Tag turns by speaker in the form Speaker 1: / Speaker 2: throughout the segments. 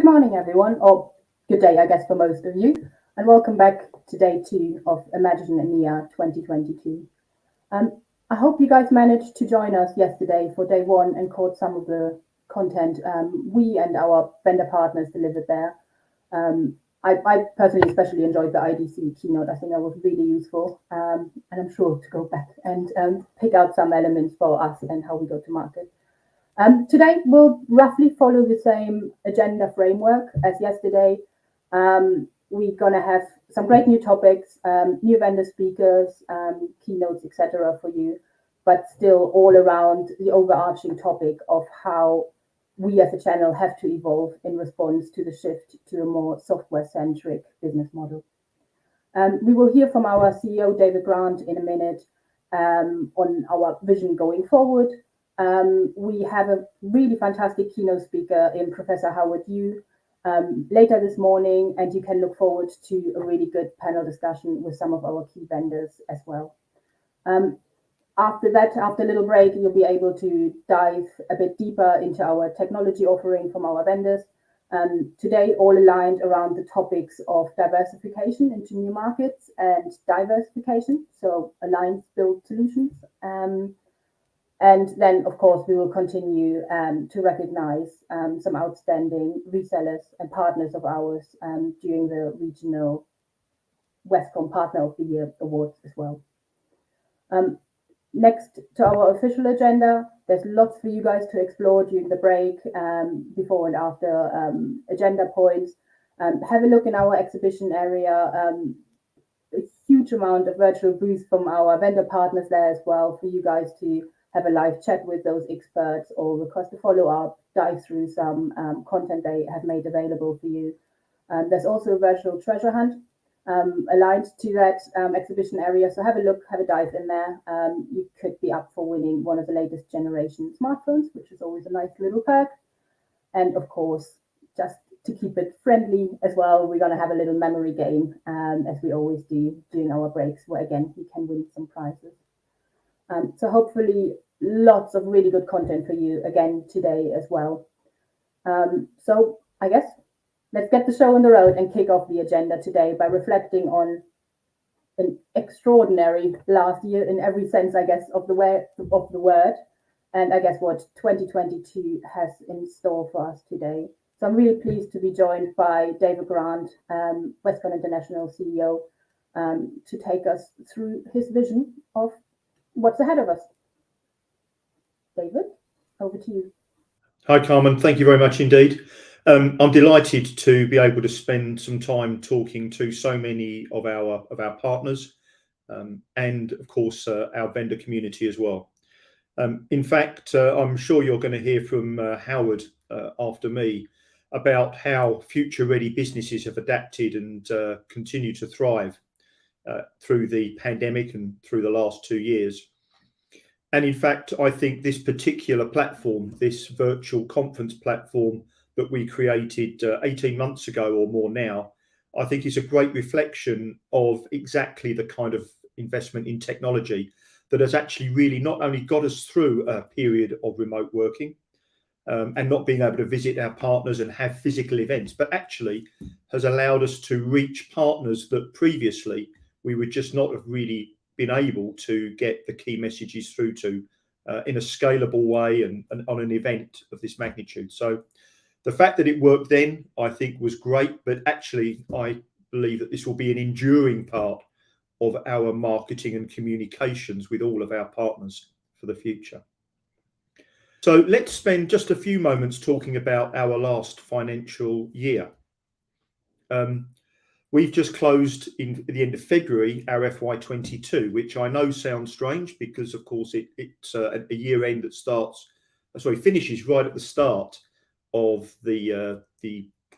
Speaker 1: morning, everyone, or good day, I guess, for most of you, and welcome back to day 2 of Imagine EMEA 2022. I hope you guys managed to join us yesterday for day 1 and caught some of the content we and our vendor partners delivered there. I personally especially enjoyed the IDC keynote. I think that was really useful, and I'm sure to go back and pick out some elements for us and how we go to market. Today, we'll roughly follow the same agenda framework as yesterday. We're going to have some great new topics, new vendor speakers, keynotes, etc. for you, but still all around the overarching topic of how we as a channel have to evolve in response to the shift to a more software-centric business model. We will hear from our CEO, David Grant, in a minute on our vision going forward. We have a really fantastic keynote speaker in Professor Howard Yu later this morning, and you can look forward to a really good panel discussion with some of our key vendors as well. After that, after a little break, you'll be able to dive a bit deeper into our technology offering from our vendors. Today, all aligned around the topics of diversification into new markets and diversification, so alliance build solutions. And then, of course, we will continue to recognize some outstanding resellers and partners of ours during the regional Westcom Partner of the Year awards as well. Next to our official agenda, there's lots for you guys to explore during the break, before and after agenda points. Have a look in our exhibition area. A huge amount of virtual booths from our vendor partners there as well for you guys to have a live chat with those experts or request a follow-up, dive through some content they have made available for you. There's also a virtual treasure hunt aligned to that exhibition area. So have a look, have a dive in there. You could be up for winning one of the latest generation smartphones, which is always a nice little perk. And of course, just to keep it friendly as well, we're going to have a little memory game, as we always do during our breaks, where again, you can win some prizes. So hopefully lots of really good content for you again today as well. So I guess let's get the show on the road and kick off the agenda today by reflecting on an extraordinary last year in every sense, I guess, of the word, and I guess what 2022 has in store for us today. So I'm really pleased to be joined by David Grant, Westcon International CEO, to take us through his vision of what's ahead of us. David, over to you.
Speaker 2: Hi, Carmen. Thank you very much indeed. I'm delighted to be able to spend some time talking to so many of our partners, and of course our vendor community as well. In fact, I'm sure you're going to hear from Howard after me about how future-ready businesses have adapted and continue to thrive through the pandemic and through the last 2 years. And in fact, I think this particular platform, this virtual conference platform that we created 18 months ago or more now, I think is a great reflection of exactly the kind of investment in technology that has actually really not only got us through a period of remote working and not being able to visit our partners and have physical events, but actually has allowed us to reach partners that previously we would just not have really been able to get the key messages through to in a scalable way and on an event of this magnitude. So the fact that it worked then, I think, was great, but actually I believe that this will be an enduring part of our marketing and communications with all of our partners for the future. So let's spend just a few moments talking about our last financial year. We've just closed at the end of February our FY22, which I know sounds strange because, of course, it's a year end that finishes right at the start of the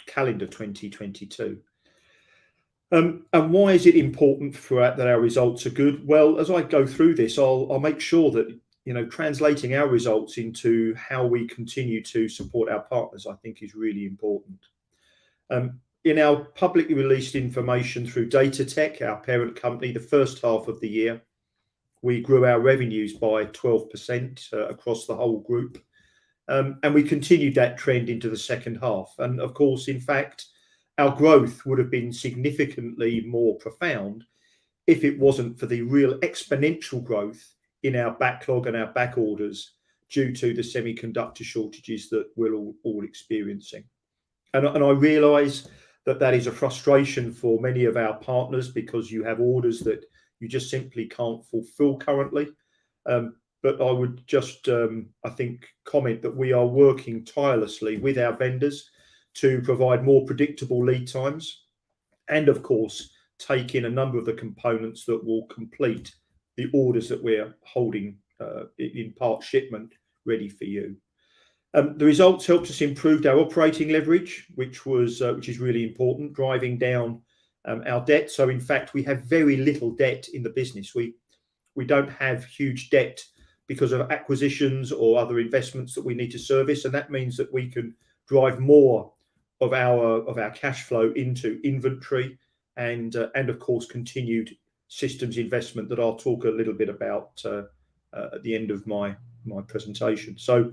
Speaker 2: calendar 2022. And why is it important that our results are good? Well, as I go through this, I'll make sure that translating our results into how we continue to support our partners, I think, is really important. In our publicly released information through Datatech, our parent company, the first half of the year, we grew our revenues by 12% across the whole group. and we continued that trend into the second half. And of course, in fact, our growth would have been significantly more profound if it wasn't for the real exponential growth in our backlog and our back orders due to the semiconductor shortages that we're all experiencing. And I realise that is a frustration for many of our partners, because you have orders that you just simply can't fulfil currently. But I would just, I think, comment that we are working tirelessly with our vendors to provide more predictable lead times, and of course, take in a number of the components that will complete the orders that we're holding in part shipment ready for you. The results helped us improve our operating leverage, which is really important, driving down our debt. So in fact, we have very little debt in the business. We don't have huge debt because of acquisitions or other investments that we need to service, and that means that we can drive more of our cash flow into inventory and of course continued systems investment that I'll talk a little bit about at the end of my presentation. So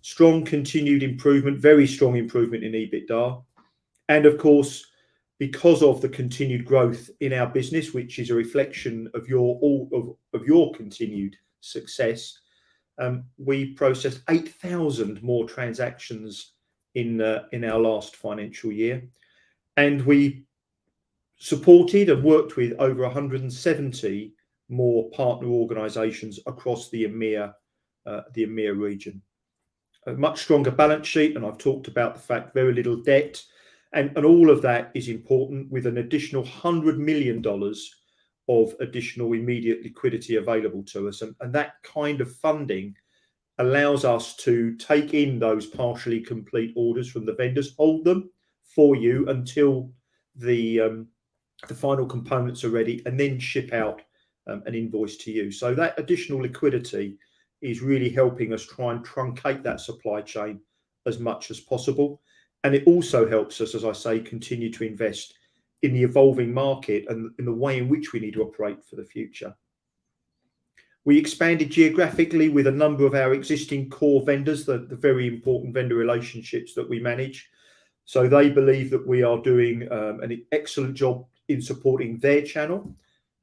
Speaker 2: strong continued improvement, very strong improvement in EBITDA, and of course, because of the continued growth in our business, which is a reflection of your continued success, we processed 8,000 more transactions in our last financial year, and we supported and worked with over 170 more partner organisations across the EMEA region. A much stronger balance sheet, and I've talked about the fact very little debt, and all of that is important, with an additional $100 million of additional immediate liquidity available to us, and that kind of funding allows us to take in those partially complete orders from the vendors, hold them for you until the final components are ready, and then ship out an invoice to you. So that additional liquidity is really helping us try and truncate that supply chain as much as possible. And it also helps us, as I say, continue to invest in the evolving market and in the way in which we need to operate for the future. We expanded geographically with a number of our existing core vendors, the very important vendor relationships that we manage. So they believe that we are doing an excellent job in supporting their channel,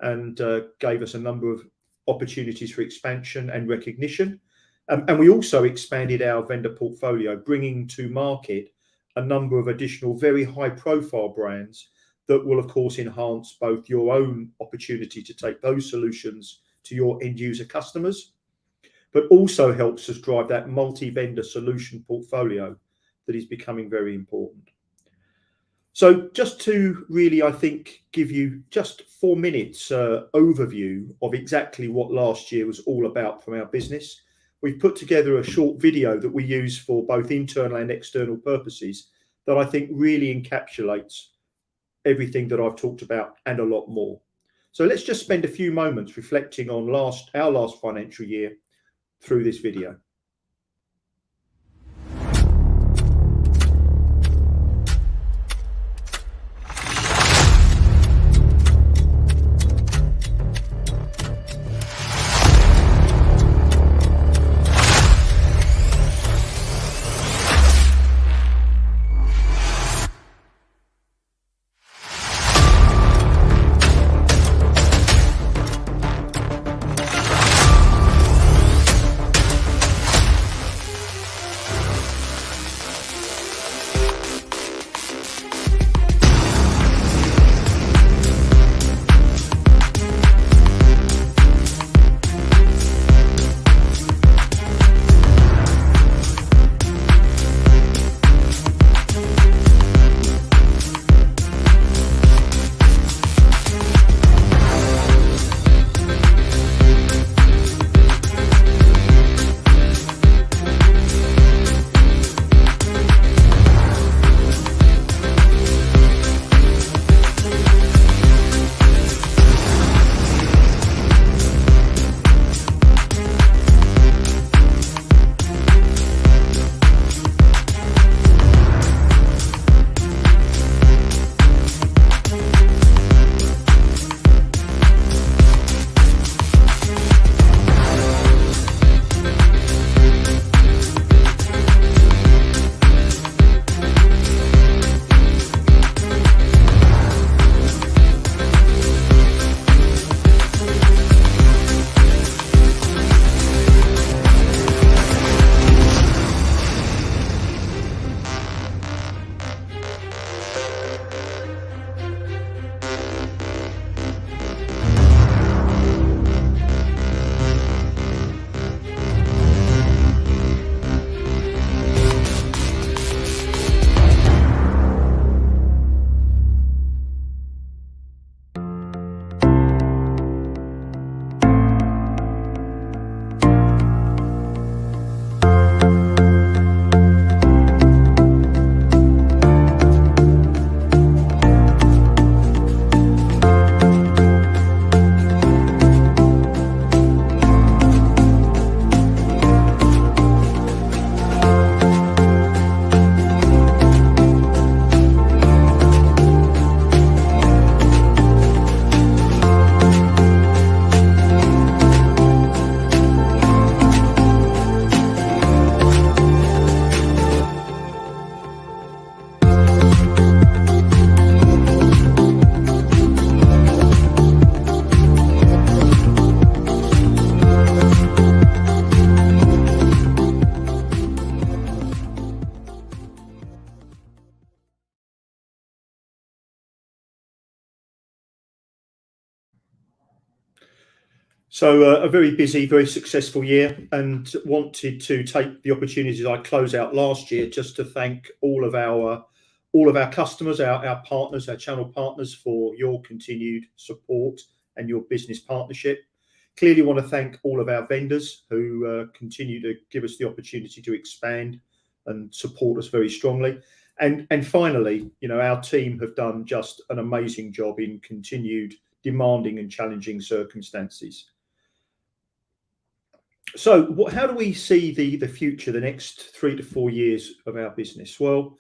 Speaker 2: and gave us a number of opportunities for expansion and recognition. And we also expanded our vendor portfolio, bringing to market a number of additional very high profile brands that will of course enhance both your own opportunity to take those solutions to your end user customers, but also helps us drive that multi-vendor solution portfolio that is becoming very important. So just to really, I think, give you just 4 minutes overview of exactly what last year was all about from our business, we've put together a short video that we use for both internal and external purposes that I think really encapsulates everything that I've talked about and a lot more. So let's just spend a few moments reflecting on our last financial year through this video. So a very busy, very successful year, and wanted to take the opportunity as I close out last year just to thank all of our customers, our partners, our channel partners for your continued support and your business partnership. Clearly want to thank all of our vendors who continue to give us the opportunity to expand and support us very strongly. And finally, our team have done just an amazing job in continued demanding and challenging circumstances. So how do we see the future, the next 3 to 4 years of our business? Well,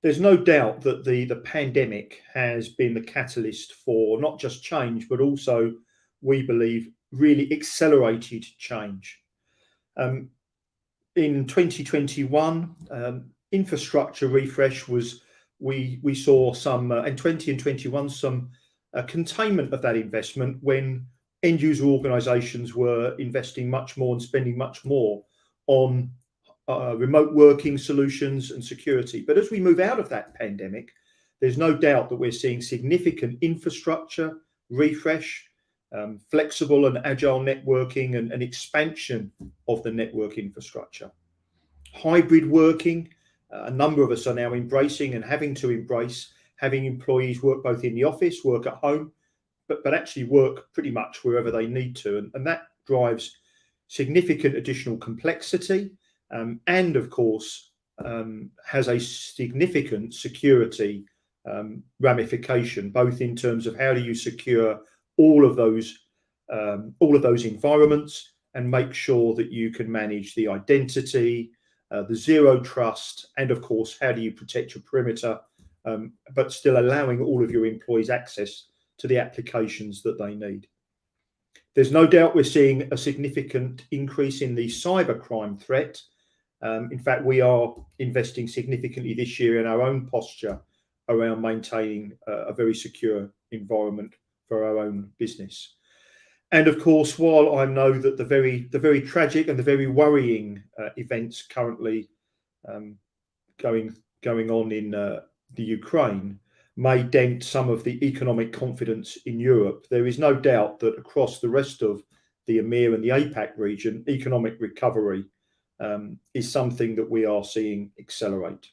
Speaker 2: there's no doubt that the pandemic has been the catalyst for not just change, but also, we believe, really accelerated change. In 2021, infrastructure refresh was, we saw some, in 20 and 21, some containment of that investment when end user organisations were investing much more and spending much more on remote working solutions and security. But as we move out of that pandemic, there's no doubt that we're seeing significant infrastructure refresh, flexible and agile networking, and expansion of the network infrastructure. Hybrid working, a number of us are now embracing and having to embrace having employees work both in the office, work at home, but actually work pretty much wherever they need to. And that drives significant additional complexity and, of course, has a significant security ramification, both in terms of how do you secure all of those environments and make sure that you can manage the identity, the zero trust, and, of course, how do you protect your perimeter, but still allowing all of your employees access to the applications that they need. There's no doubt we're seeing a significant increase in the cybercrime threat. In fact, we are investing significantly this year in our own posture around maintaining a very secure environment for our own business. And of course, while I know that the very tragic and the very worrying events currently going on in the Ukraine may dent some of the economic confidence in Europe, there is no doubt that across the rest of the EMEA and the APAC region, economic recovery is something that we are seeing accelerate.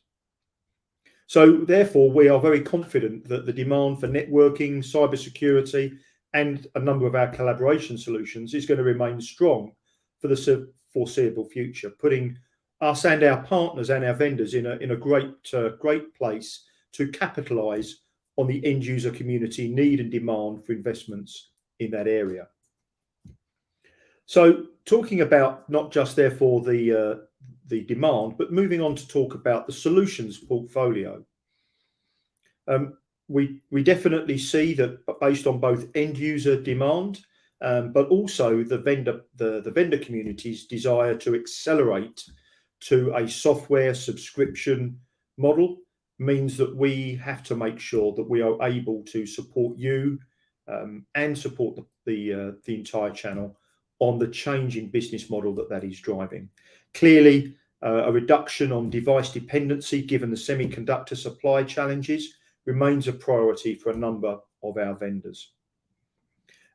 Speaker 2: So therefore, we are very confident that the demand for networking, cybersecurity, and a number of our collaboration solutions is going to remain strong for the foreseeable future, putting us and our partners and our vendors in a great place to capitalise on the end user community need and demand for investments in that area. So talking about not just therefore the demand, but moving on to talk about the solutions portfolio. We definitely see that based on both end user demand, but also the vendor community's desire to accelerate to a software subscription model, means that we have to make sure that we are able to support you and support the entire channel on the change in business model that is driving. Clearly, a reduction on device dependency, given the semiconductor supply challenges, remains a priority for a number of our vendors.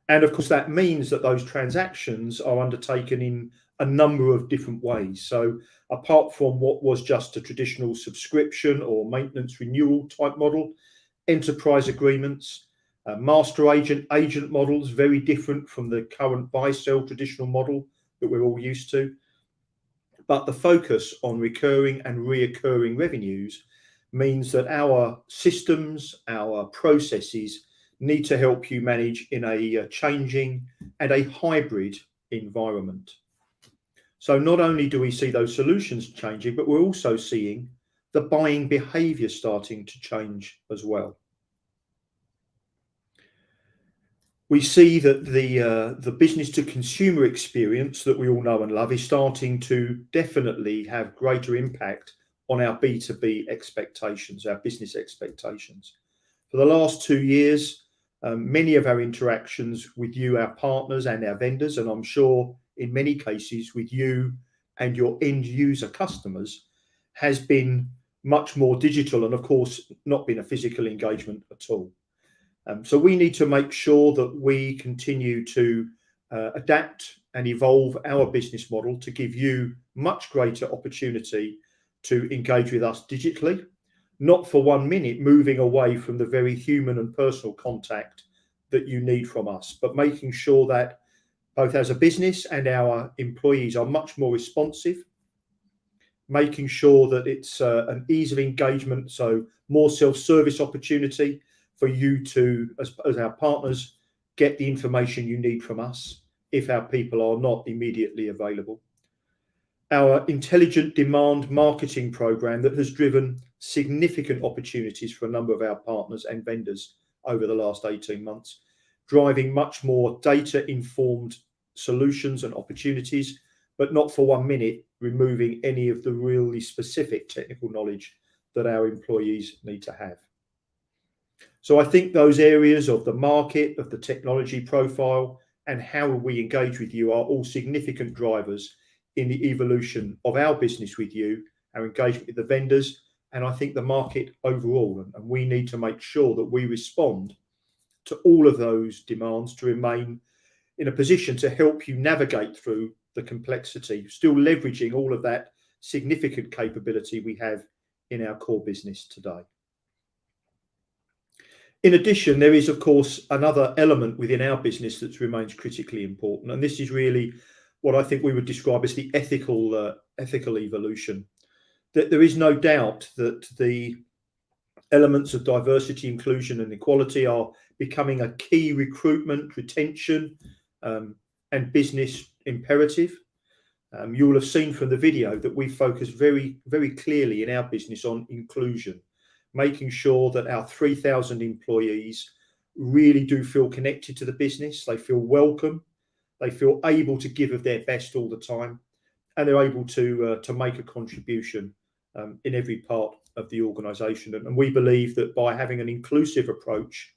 Speaker 2: And of course, that means that those transactions are undertaken in a number of different ways. So apart from what was just a traditional subscription or maintenance renewal type model, enterprise agreements, master agent models, very different from the current buy-sell traditional model that we're all used to. But the focus on recurring and reoccurring revenues means that our systems, our processes need to help you manage in a changing and a hybrid environment. So not only do we see those solutions changing, but we're also seeing the buying behavior starting to change as well. We see that the business to consumer experience that we all know and love is starting to definitely have greater impact on our B2B expectations, our business expectations. For the last 2 years, many of our interactions with you, our partners and our vendors, and I'm sure in many cases with you and your end user customers, has been much more digital and of course not been a physical engagement at all. So we need to make sure that we continue to adapt and evolve our business model to give you much greater opportunity to engage with us digitally, not for 1 minute moving away from the very human and personal contact that you need from us, but making sure that both as a business and our employees are much more responsive, making sure that it's an ease of engagement, so more self-service opportunity for you to, as our partners, get the information you need from us if our people are not immediately available. Our intelligent demand marketing program that has driven significant opportunities for a number of our partners and vendors over the last 18 months, driving much more data-informed solutions and opportunities, but not for 1 minute removing any of the really specific technical knowledge that our employees need to have. So I think those areas of the market, of the technology profile, and how we engage with you are all significant drivers in the evolution of our business with you, our engagement with the vendors, and I think the market overall. And we need to make sure that we respond to all of those demands to remain in a position to help you navigate through the complexity, still leveraging all of that significant capability we have in our core business today. In addition, there is, of course, another element within our business that remains critically important, and this is really what I think we would describe as the ethical evolution. That there is no doubt that the elements of diversity, inclusion, and equality are becoming a key recruitment, retention, and business imperative. You will have seen from the video that we focus very, very clearly in our business on inclusion, making sure that our 3,000 employees really do feel connected to the business. They feel welcome. They feel able to give of their best all the time, and they're able to make a contribution in every part of the organisation. And we believe that by having an inclusive approach,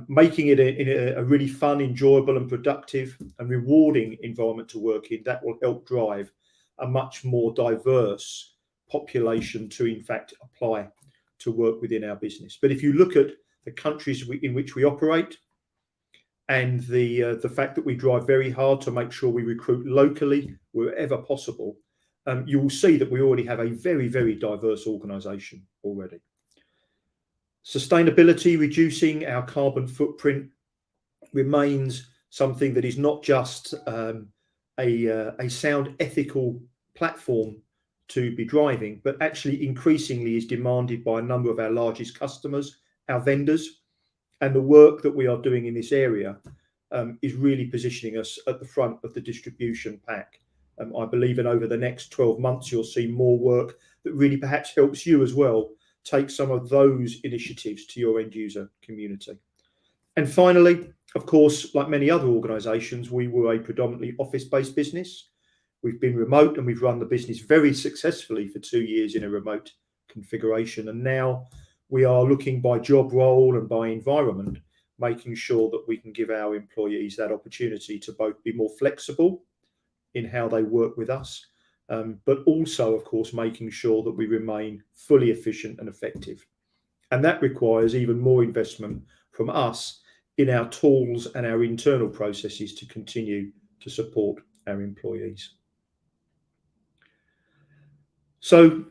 Speaker 2: making it a really fun, enjoyable, and productive and rewarding environment to work in, that will help drive a much more diverse population to, in fact, apply to work within our business. But if you look at the countries in which we operate, and the fact that we drive very hard to make sure we recruit locally wherever possible, you will see that we already have a very, very diverse organisation already. Sustainability, reducing our carbon footprint, remains something that is not just a sound ethical platform to be driving, but actually increasingly is demanded by a number of our largest customers, our vendors. And the work that we are doing in this area is really positioning us at the front of the distribution pack. I believe in over the next 12 months, you'll see more work that really perhaps helps you as well take some of those initiatives to your end user community. And finally, of course, like many other organisations, we were a predominantly office-based business. We've been remote and we've run the business very successfully for 2 years in a remote configuration. And now we are looking by job role and by environment, making sure that we can give our employees that opportunity to both be more flexible in how they work with us, but also, of course, making sure that we remain fully efficient and effective. And that requires even more investment from us in our tools and our internal processes to continue to support our employees. So,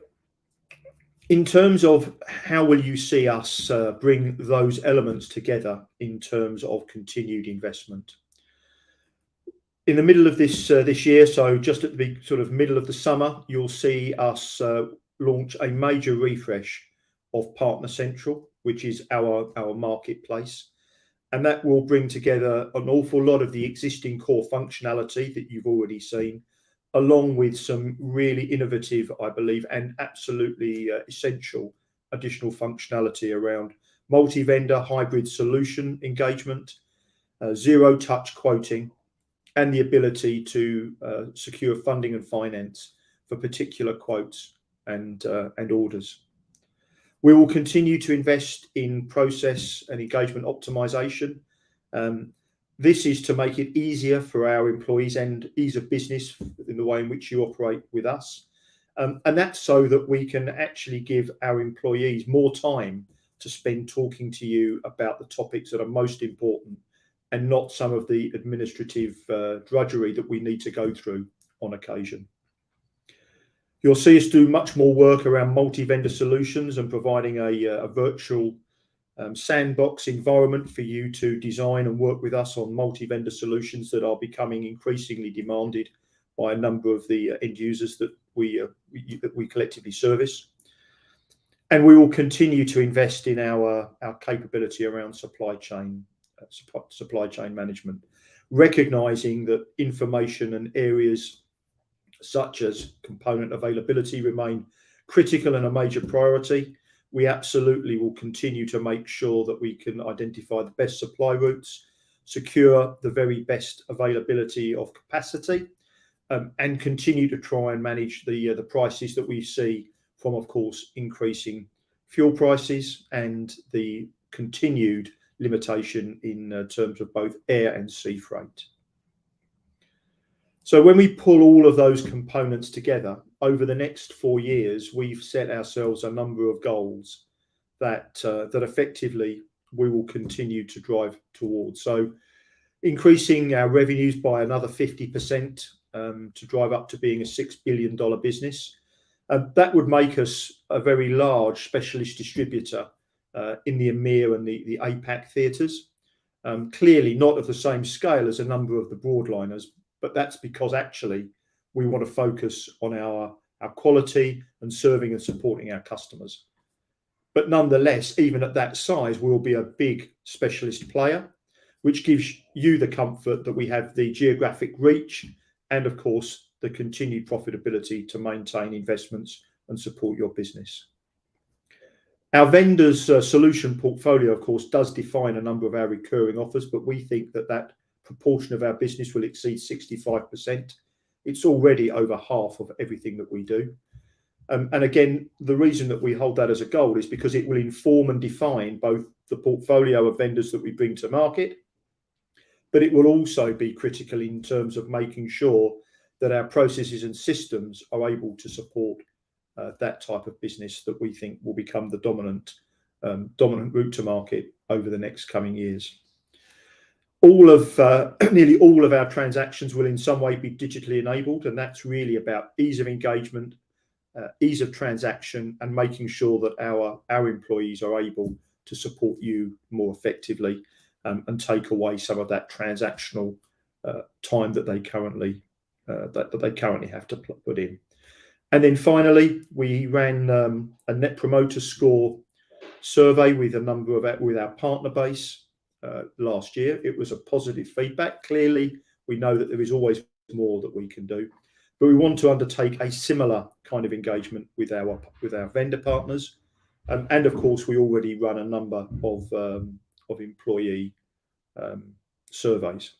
Speaker 2: in terms of how will you see us bring those elements together in terms of continued investment? In the middle of this year, so just at the sort of middle of the summer, you'll see us launch a major refresh of Partner Central, which is our marketplace. And that will bring together an awful lot of the existing core functionality that you've already seen, along with some really innovative, I believe, and absolutely essential additional functionality around multi-vendor hybrid solution engagement, zero-touch quoting, and the ability to secure funding and finance for particular quotes and orders. We will continue to invest in process and engagement optimization. This is to make it easier for our employees and ease of business in the way in which you operate with us. And that's so that we can actually give our employees more time to spend talking to you about the topics that are most important and not some of the administrative drudgery that we need to go through on occasion. You'll see us do much more work around multi-vendor solutions and providing a virtual sandbox environment for you to design and work with us on multi-vendor solutions that are becoming increasingly demanded by a number of the end users that we collectively service. And we will continue to invest in our capability around supply chain management, recognizing that information and areas such as component availability remain critical and a major priority. We absolutely will continue to make sure that we can identify the best supply routes, secure the very best availability of capacity, and continue to try and manage the prices that we see from, of course, increasing fuel prices and the continued limitation in terms of both air and sea freight. So when we pull all of those components together over the next 4 years, we've set ourselves a number of goals that effectively we will continue to drive towards. So increasing our revenues by another 50% to drive up to being a $6 billion business. That would make us a very large specialist distributor in the EMEA and the APAC theatres. Clearly not of the same scale as a number of the broadliners, but that's because actually we want to focus on our quality and serving and supporting our customers. But nonetheless, even at that size, we'll be a big specialist player, which gives you the comfort that we have the geographic reach and, of course, the continued profitability to maintain investments and support your business. Our vendors' solution portfolio, of course, does define a number of our recurring offers, but we think that proportion of our business will exceed 65%. It's already over half of everything that we do. And again, the reason that we hold that as a goal is because it will inform and define both the portfolio of vendors that we bring to market, but it will also be critical in terms of making sure that our processes and systems are able to support that type of business that we think will become the dominant route to market over the next coming years. Nearly all of our transactions will in some way be digitally enabled, and that's really about ease of engagement, ease of transaction, and making sure that our employees are able to support you more effectively and take away some of that transactional time that they currently have to put in. And then finally, we ran a Net Promoter Score survey with our partner base last year. It was a positive feedback. Clearly, we know that there is always more that we can do, but we want to undertake a similar kind of engagement with our vendor partners, and of course, we already run a number of employee surveys.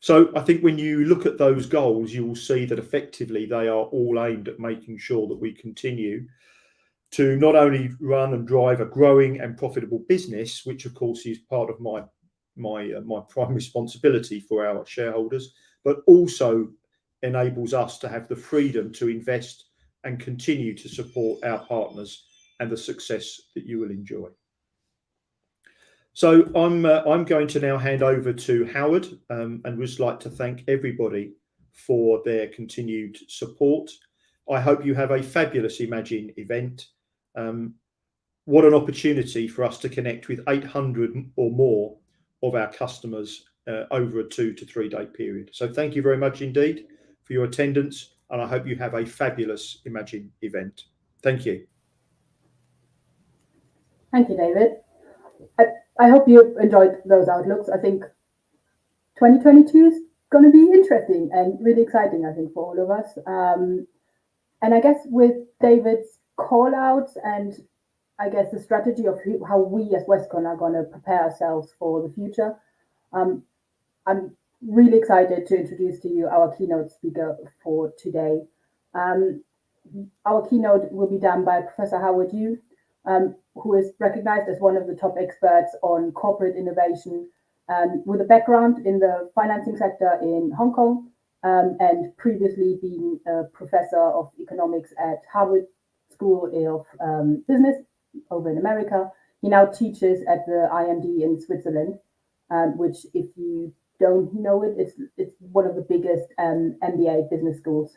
Speaker 2: So I think when you look at those goals, you will see that effectively they are all aimed at making sure that we continue to not only run and drive a growing and profitable business, which of course is part of my prime responsibility for our shareholders, but also enables us to have the freedom to invest and continue to support our partners and the success that you will enjoy. So I'm going to now hand over to Howard and would just like to thank everybody for their continued support. I hope you have a fabulous Imagine event. What an opportunity for us to connect with 800 or more of our customers over a 2 to 3 day period. So thank you very much indeed for your attendance, and I hope you have a fabulous Imagine event. Thank you.
Speaker 1: Thank you, David. I hope you enjoyed those outlooks. I think 2022 is going to be interesting and really exciting, I think, for all of us. And I guess with David's call outs and I guess the strategy of how we as Westcon are going to prepare ourselves for the future, I'm really excited to introduce to you our keynote speaker for today. Our keynote will be done by Professor Howard Yu, who is recognized as one of the top experts on corporate innovation, with a background in the financing sector in Hong Kong, and previously being a professor of economics at Harvard School of Business over in America. He now teaches at the IMD in Switzerland. which, if you don't know it, it's one of the biggest MBA business schools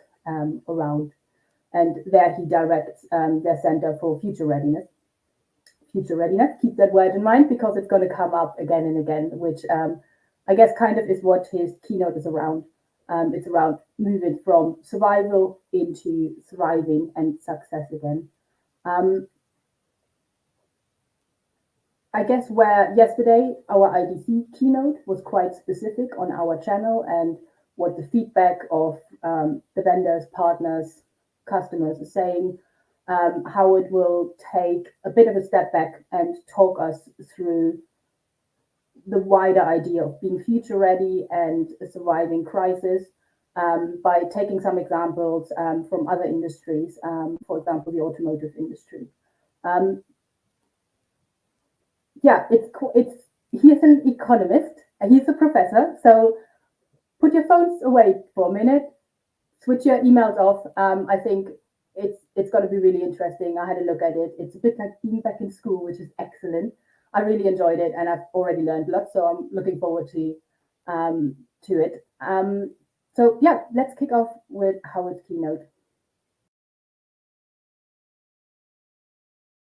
Speaker 1: around. And there he directs their Center for Future Readiness. Future Readiness, keep that word in mind because it's going to come up again and again, which I guess kind of is what his keynote is around. It's around moving from survival into thriving and success again. I guess where yesterday our IDC keynote was quite specific on our channel and what the feedback of the vendors, partners, customers are saying, how it will take a bit of a step back and talk us through the wider idea of being future ready and surviving crisis by taking some examples from other industries, for example, the automotive industry. Yeah, he's an economist, he's a professor, so put your phones away for a minute, switch your emails off. I think it's going to be really interesting. I had a look at it. It's a bit like being back in school, which is excellent. I really enjoyed it, and I've already learned a lot, so I'm looking forward to it. So yeah, let's kick off with Howard's keynote.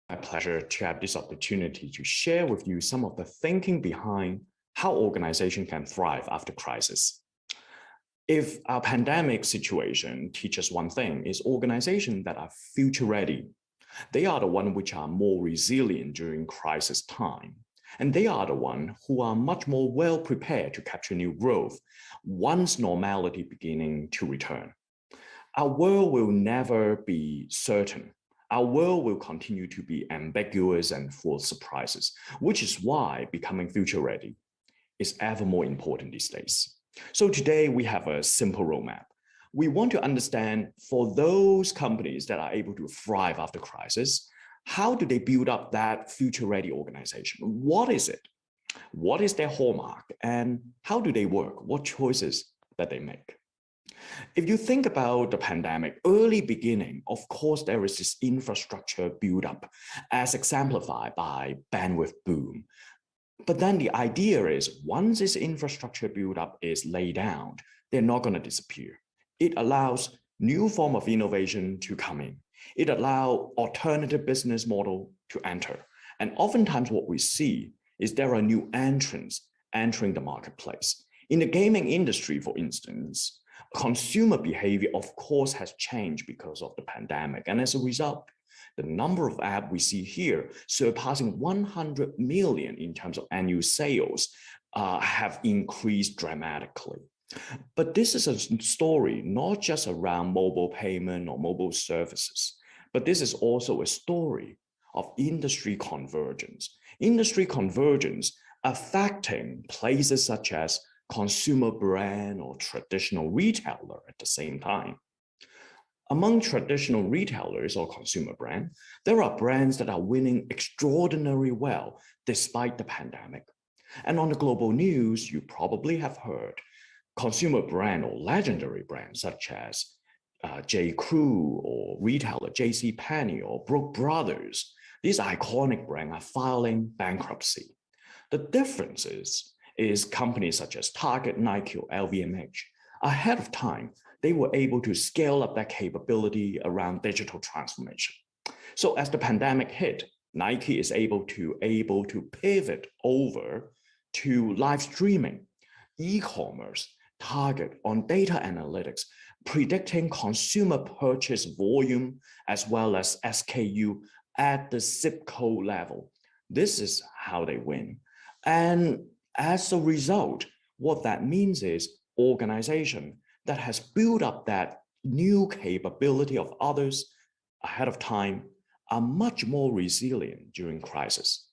Speaker 3: My pleasure to have this opportunity to share with you some of the thinking behind how organizations can thrive after crisis. If our pandemic situation teaches one thing, is organizations that are future ready. They are the ones which are more resilient during crisis time. And they are the ones who are much more well prepared to capture new growth once normality beginning to return. Our world will never be certain. Our world will continue to be ambiguous and full of surprises, which is why becoming future ready is ever more important these days. So today we have a simple roadmap. We want to understand for those companies that are able to thrive after crisis, how do they build up that future ready organization? What is it? What is their hallmark? And how do they work? What choices that they make? If you think about the pandemic, early beginning, of course, there is this infrastructure build-up as exemplified by bandwidth boom. But then the idea is once this infrastructure build-up is laid down, they're not going to disappear. It allows new form of innovation to come in. It allows alternative business model to enter. And oftentimes what we see is there are new entrants entering the marketplace. In the gaming industry, for instance, consumer behavior, of course, has changed because of the pandemic. And as a result, the number of apps we see here surpassing 100 million in terms of annual sales have increased dramatically. But this is a story not just around mobile payment or mobile services, but this is also a story of industry convergence. Industry convergence affecting places such as consumer brand or traditional retailer at the same time. Among traditional retailers or consumer brand, there are brands that are winning extraordinarily well despite the pandemic. And on the global news, you probably have heard consumer brand or legendary brands such as J. Crew or retailer JCPenney or Brooks Brothers. These iconic brands are filing bankruptcy. The difference is companies such as Target, Nike, or LVMH, ahead of time, they were able to scale up their capability around digital transformation. So as the pandemic hit, Nike is able to pivot over to live streaming, e-commerce, Target on data analytics, predicting consumer purchase volume as well as SKU at the zip code level. This is how they win. And as a result, what that means is organization that has built up that new capability of others ahead of time are much more resilient during crisis.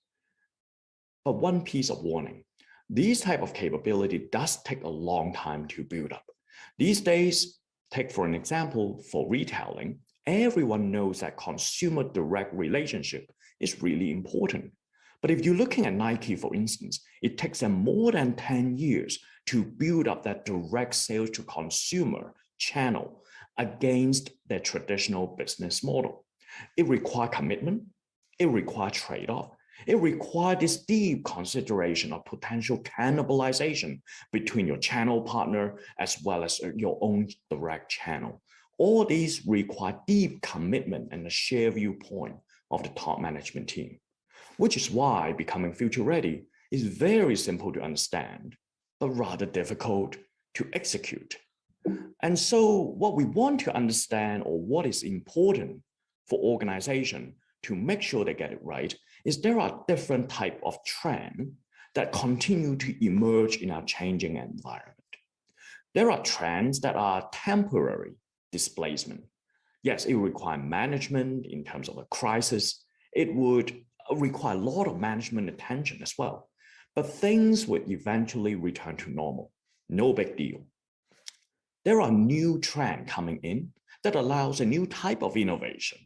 Speaker 3: But one piece of warning, these type of capability does take a long time to build up. These days, take for an example, for retailing, everyone knows that consumer direct relationship is really important. But if you're looking at Nike, for instance, it takes them more than 10 years to build up that direct sales to consumer channel against their traditional business model. It requires commitment, it requires trade-off, It requires this deep consideration of potential cannibalization between your channel partner as well as your own direct channel. All these require deep commitment and a shared viewpoint of the top management team, which is why becoming future ready is very simple to understand, but rather difficult to execute. And so what we want to understand, or what is important for organization to make sure they get it right, is there are different types of trends that continue to emerge in our changing environment. There are trends that are temporary displacement. Yes, it requires management in terms of a crisis. It would require a lot of management attention as well. But things would eventually return to normal. No big deal. There are new trends coming in that allows a new type of innovation,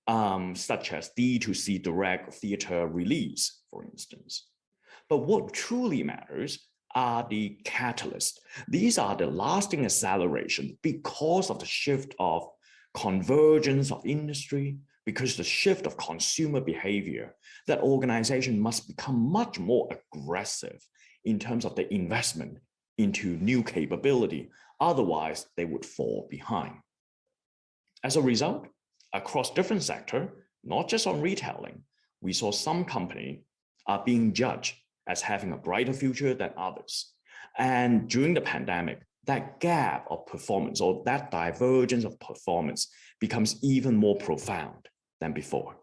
Speaker 3: such as D2C direct theater release, for instance. But what truly matters are the catalysts. These are the lasting acceleration because of the shift of convergence of industry, because the shift of consumer behavior, that organization must become much more aggressive in terms of the investment into new capability. Otherwise, they would fall behind. As a result, across different sectors, not just on retailing, we saw some companies are being judged as having a brighter future than others. And during the pandemic, that gap of performance, or that divergence of performance, becomes even more profound than before.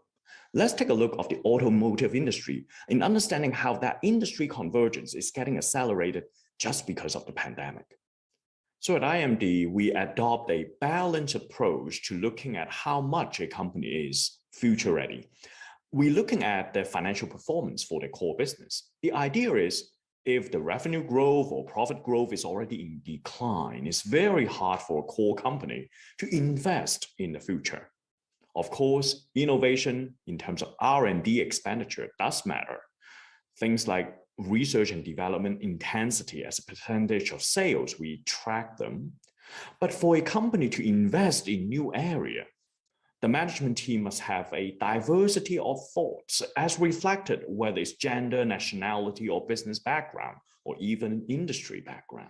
Speaker 3: Let's take a look at the automotive industry in understanding how that industry convergence is getting accelerated just because of the pandemic. So at IMD, we adopt a balanced approach to looking at how much a company is future ready. We're looking at the financial performance for the core business. The idea is, if the revenue growth or profit growth is already in decline, it's very hard for a core company to invest in the future. Of course, innovation in terms of R&D expenditure does matter. Things like research and development intensity as a percentage of sales, we track them. But for a company to invest in new area, the management team must have a diversity of thoughts as reflected, whether it's gender, nationality, or business background, or even industry background.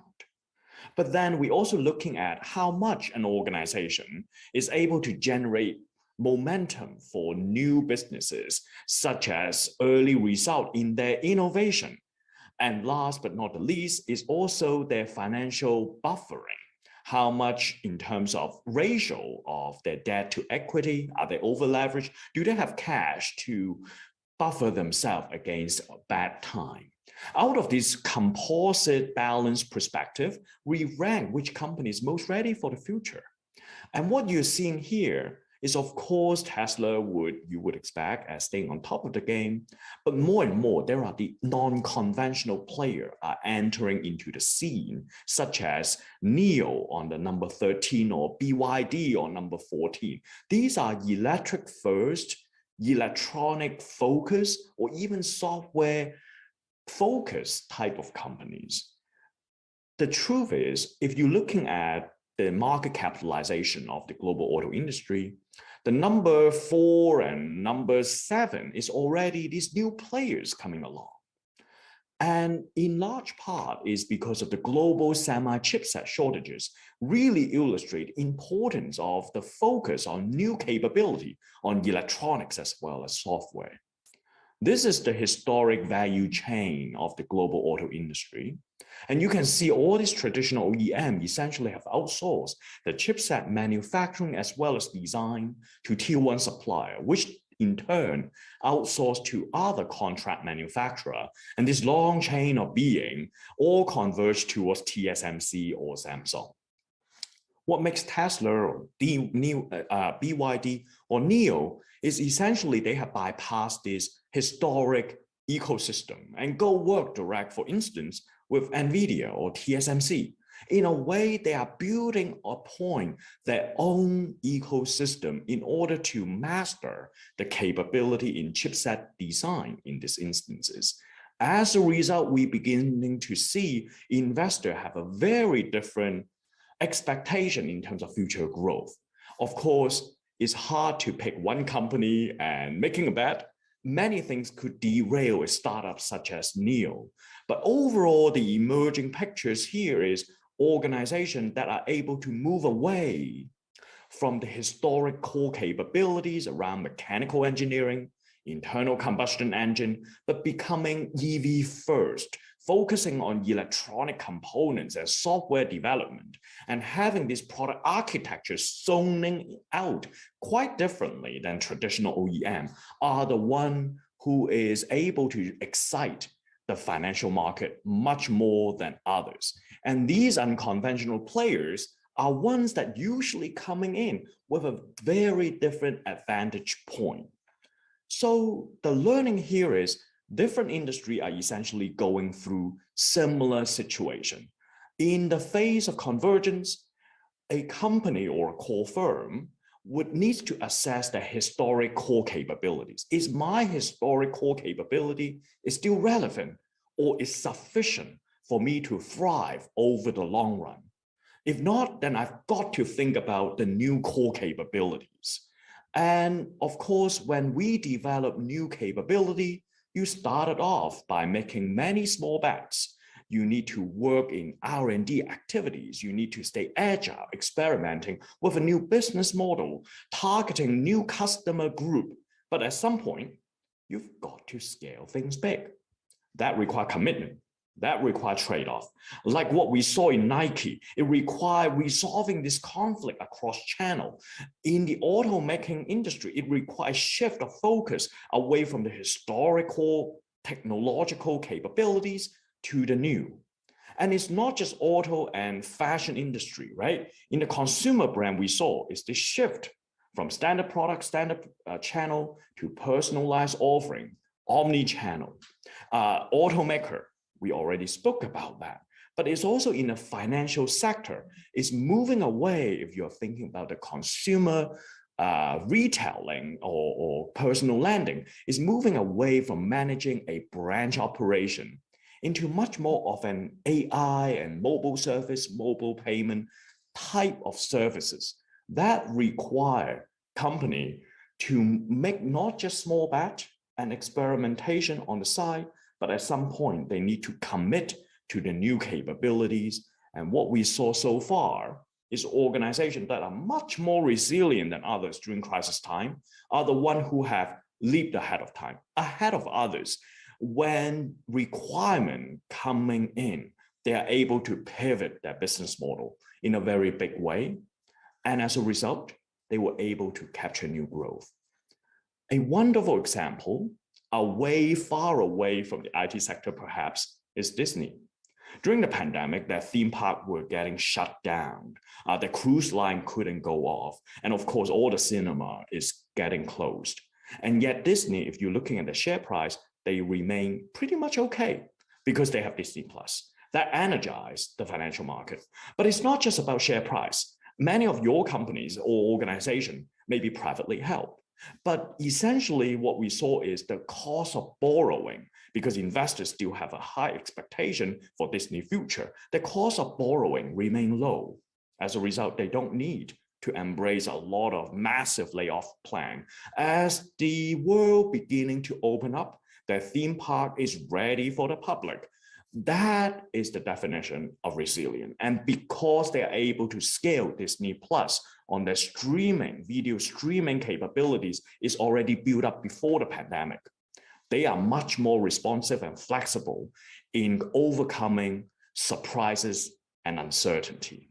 Speaker 3: But then we're also looking at how much an organization is able to generate momentum for new businesses, such as early result in their innovation. And last but not the least is also their financial buffering. How much in terms of ratio of their debt to equity? Are they over leveraged? Do they have cash to buffer themselves against a bad time? Out of this composite balanced perspective, we rank which company is most ready for the future. And what you're seeing here is, of course, Tesla you would expect as staying on top of the game, but more and more, there are the non-conventional players are entering into the scene, such as NIO on the number 13 or BYD on number 14. These are electric first, electronic focus, or even software focused type of companies. The truth is, if you're looking at the market capitalization of the global auto industry, the number 4 and number 7 is already these new players coming along. And in large part is because of the global semi-chipset shortages really illustrate importance of the focus on new capability on electronics as well as software. This is the historic value chain of the global auto industry. And you can see all these traditional OEM essentially have outsourced the chipset manufacturing as well as design to tier 1 supplier, which in turn outsourced to other contract manufacturer. And this long chain of being all converge towards TSMC or Samsung. What makes Tesla or BYD or NIO is essentially they have bypassed this historic ecosystem and go work direct, for instance, with NVIDIA or TSMC. In a way, they are building upon their own ecosystem in order to master the capability in chipset design in these instances. As a result, we're beginning to see investors have a very different expectation in terms of future growth. Of course, it's hard to pick one company and making a bet, many things could derail a startup such as NEO. But overall, the emerging pictures here is organizations that are able to move away from the historic core capabilities around mechanical engineering, internal combustion engine, but becoming EV first, focusing on electronic components and software development, and having this product architecture zoning out quite differently than traditional OEM, are the one who is able to excite the financial market much more than others. And these unconventional players are ones that usually coming in with a very different advantage point. So the learning here is different industries are essentially going through similar situation. In the phase of convergence, a company or a core firm would need to assess the historic core capabilities. Is my historic core capability is still relevant or is sufficient for me to thrive over the long run? If not, then I've got to think about the new core capabilities. And of course, when we develop new capability, you started off by making many small bets. You need to work in R&D activities. You need to stay agile, experimenting with a new business model, targeting new customer group. But at some point, you've got to scale things big. That requires commitment. That requires trade-off. Like what we saw in Nike, it required resolving this conflict across channel. In the automaking industry, it requires shift of focus away from the historical technological capabilities to the new. And it's not just auto and fashion industry, right? In the consumer brand, we saw is the shift from standard product, standard channel to personalized offering, omni-channel, automaker. We already spoke about that, but it's also in the financial sector. It's moving away, if you're thinking about the consumer retailing or personal lending, is moving away from managing a branch operation into much more of an AI and mobile service, mobile payment type of services that require company to make not just small batch and experimentation on the side, but at some point they need to commit to the new capabilities. And what we saw so far is organizations that are much more resilient than others during crisis time are the ones who have leaped ahead of time, ahead of others. When requirement coming in, they are able to pivot their business model in a very big way. And as a result, they were able to capture new growth. A wonderful example, far away from the IT sector perhaps, is Disney. During the pandemic, their theme park were getting shut down. The cruise line couldn't go off. And of course, all the cinema is getting closed. And yet Disney, if you're looking at the share price, they remain pretty much okay because they have Disney Plus. That energized the financial market. But it's not just about share price. Many of your companies or organizations may be privately held. But essentially what we saw is the cost of borrowing, because investors still have a high expectation for Disney future, the cost of borrowing remain low. As a result, they don't need to embrace a lot of massive layoff plan. As the world beginning to open up, their theme park is ready for the public. That is the definition of resilient. And because they are able to scale Disney Plus on their video streaming capabilities is already built up before the pandemic, they are much more responsive and flexible in overcoming surprises and uncertainty.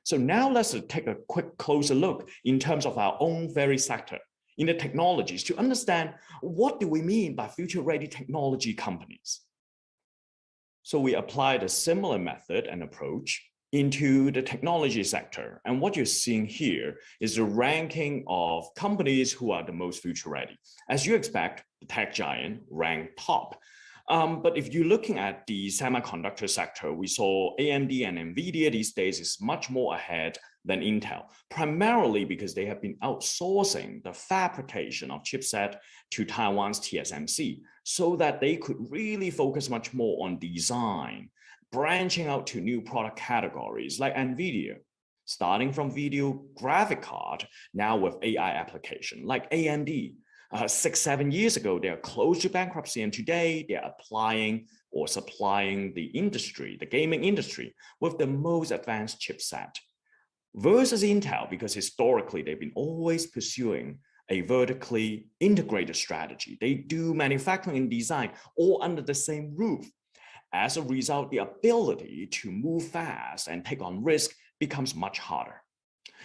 Speaker 3: So now let's take a quick closer look in terms of our own very sector in the technologies to understand what do we mean by future-ready technology companies. So we applied a similar method and approach into the technology sector. And what you're seeing here is the ranking of companies who are the most future ready. As you expect, the tech giant ranked top. But if you're looking at the semiconductor sector, we saw AMD and NVIDIA these days is much more ahead than Intel, primarily because they have been outsourcing the fabrication of chipset to Taiwan's TSMC so that they could really focus much more on design, branching out to new product categories like NVIDIA, starting from video graphic card, now with AI application, like AMD, 6, 7 years ago, they are close to bankruptcy, and today they are applying or supplying the industry, the gaming industry, with the most advanced chipset. Versus Intel, because historically they've been always pursuing a vertically integrated strategy. They do manufacturing and design all under the same roof. As a result, the ability to move fast and take on risk becomes much harder.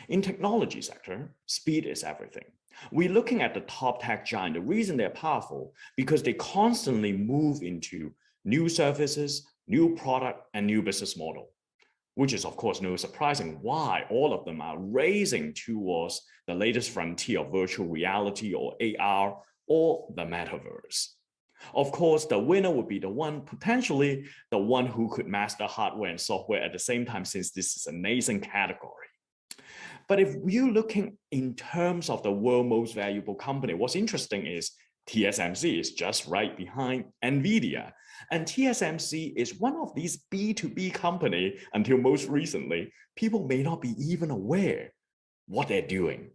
Speaker 3: In technology sector, speed is everything. We're looking at the top tech giant. The reason they're powerful because they constantly move into new services, new product, and new business model, which is of course no surprising why all of them are racing towards the latest frontier of virtual reality or AR or the metaverse. Of course, the winner would be the one, potentially the one who could master hardware and software at the same time, since this is a nascent category. But if you're looking in terms of the world's most valuable company, what's interesting is TSMC is just right behind NVIDIA. And TSMC is one of these B2B company until most recently, people may not be even aware what they're doing.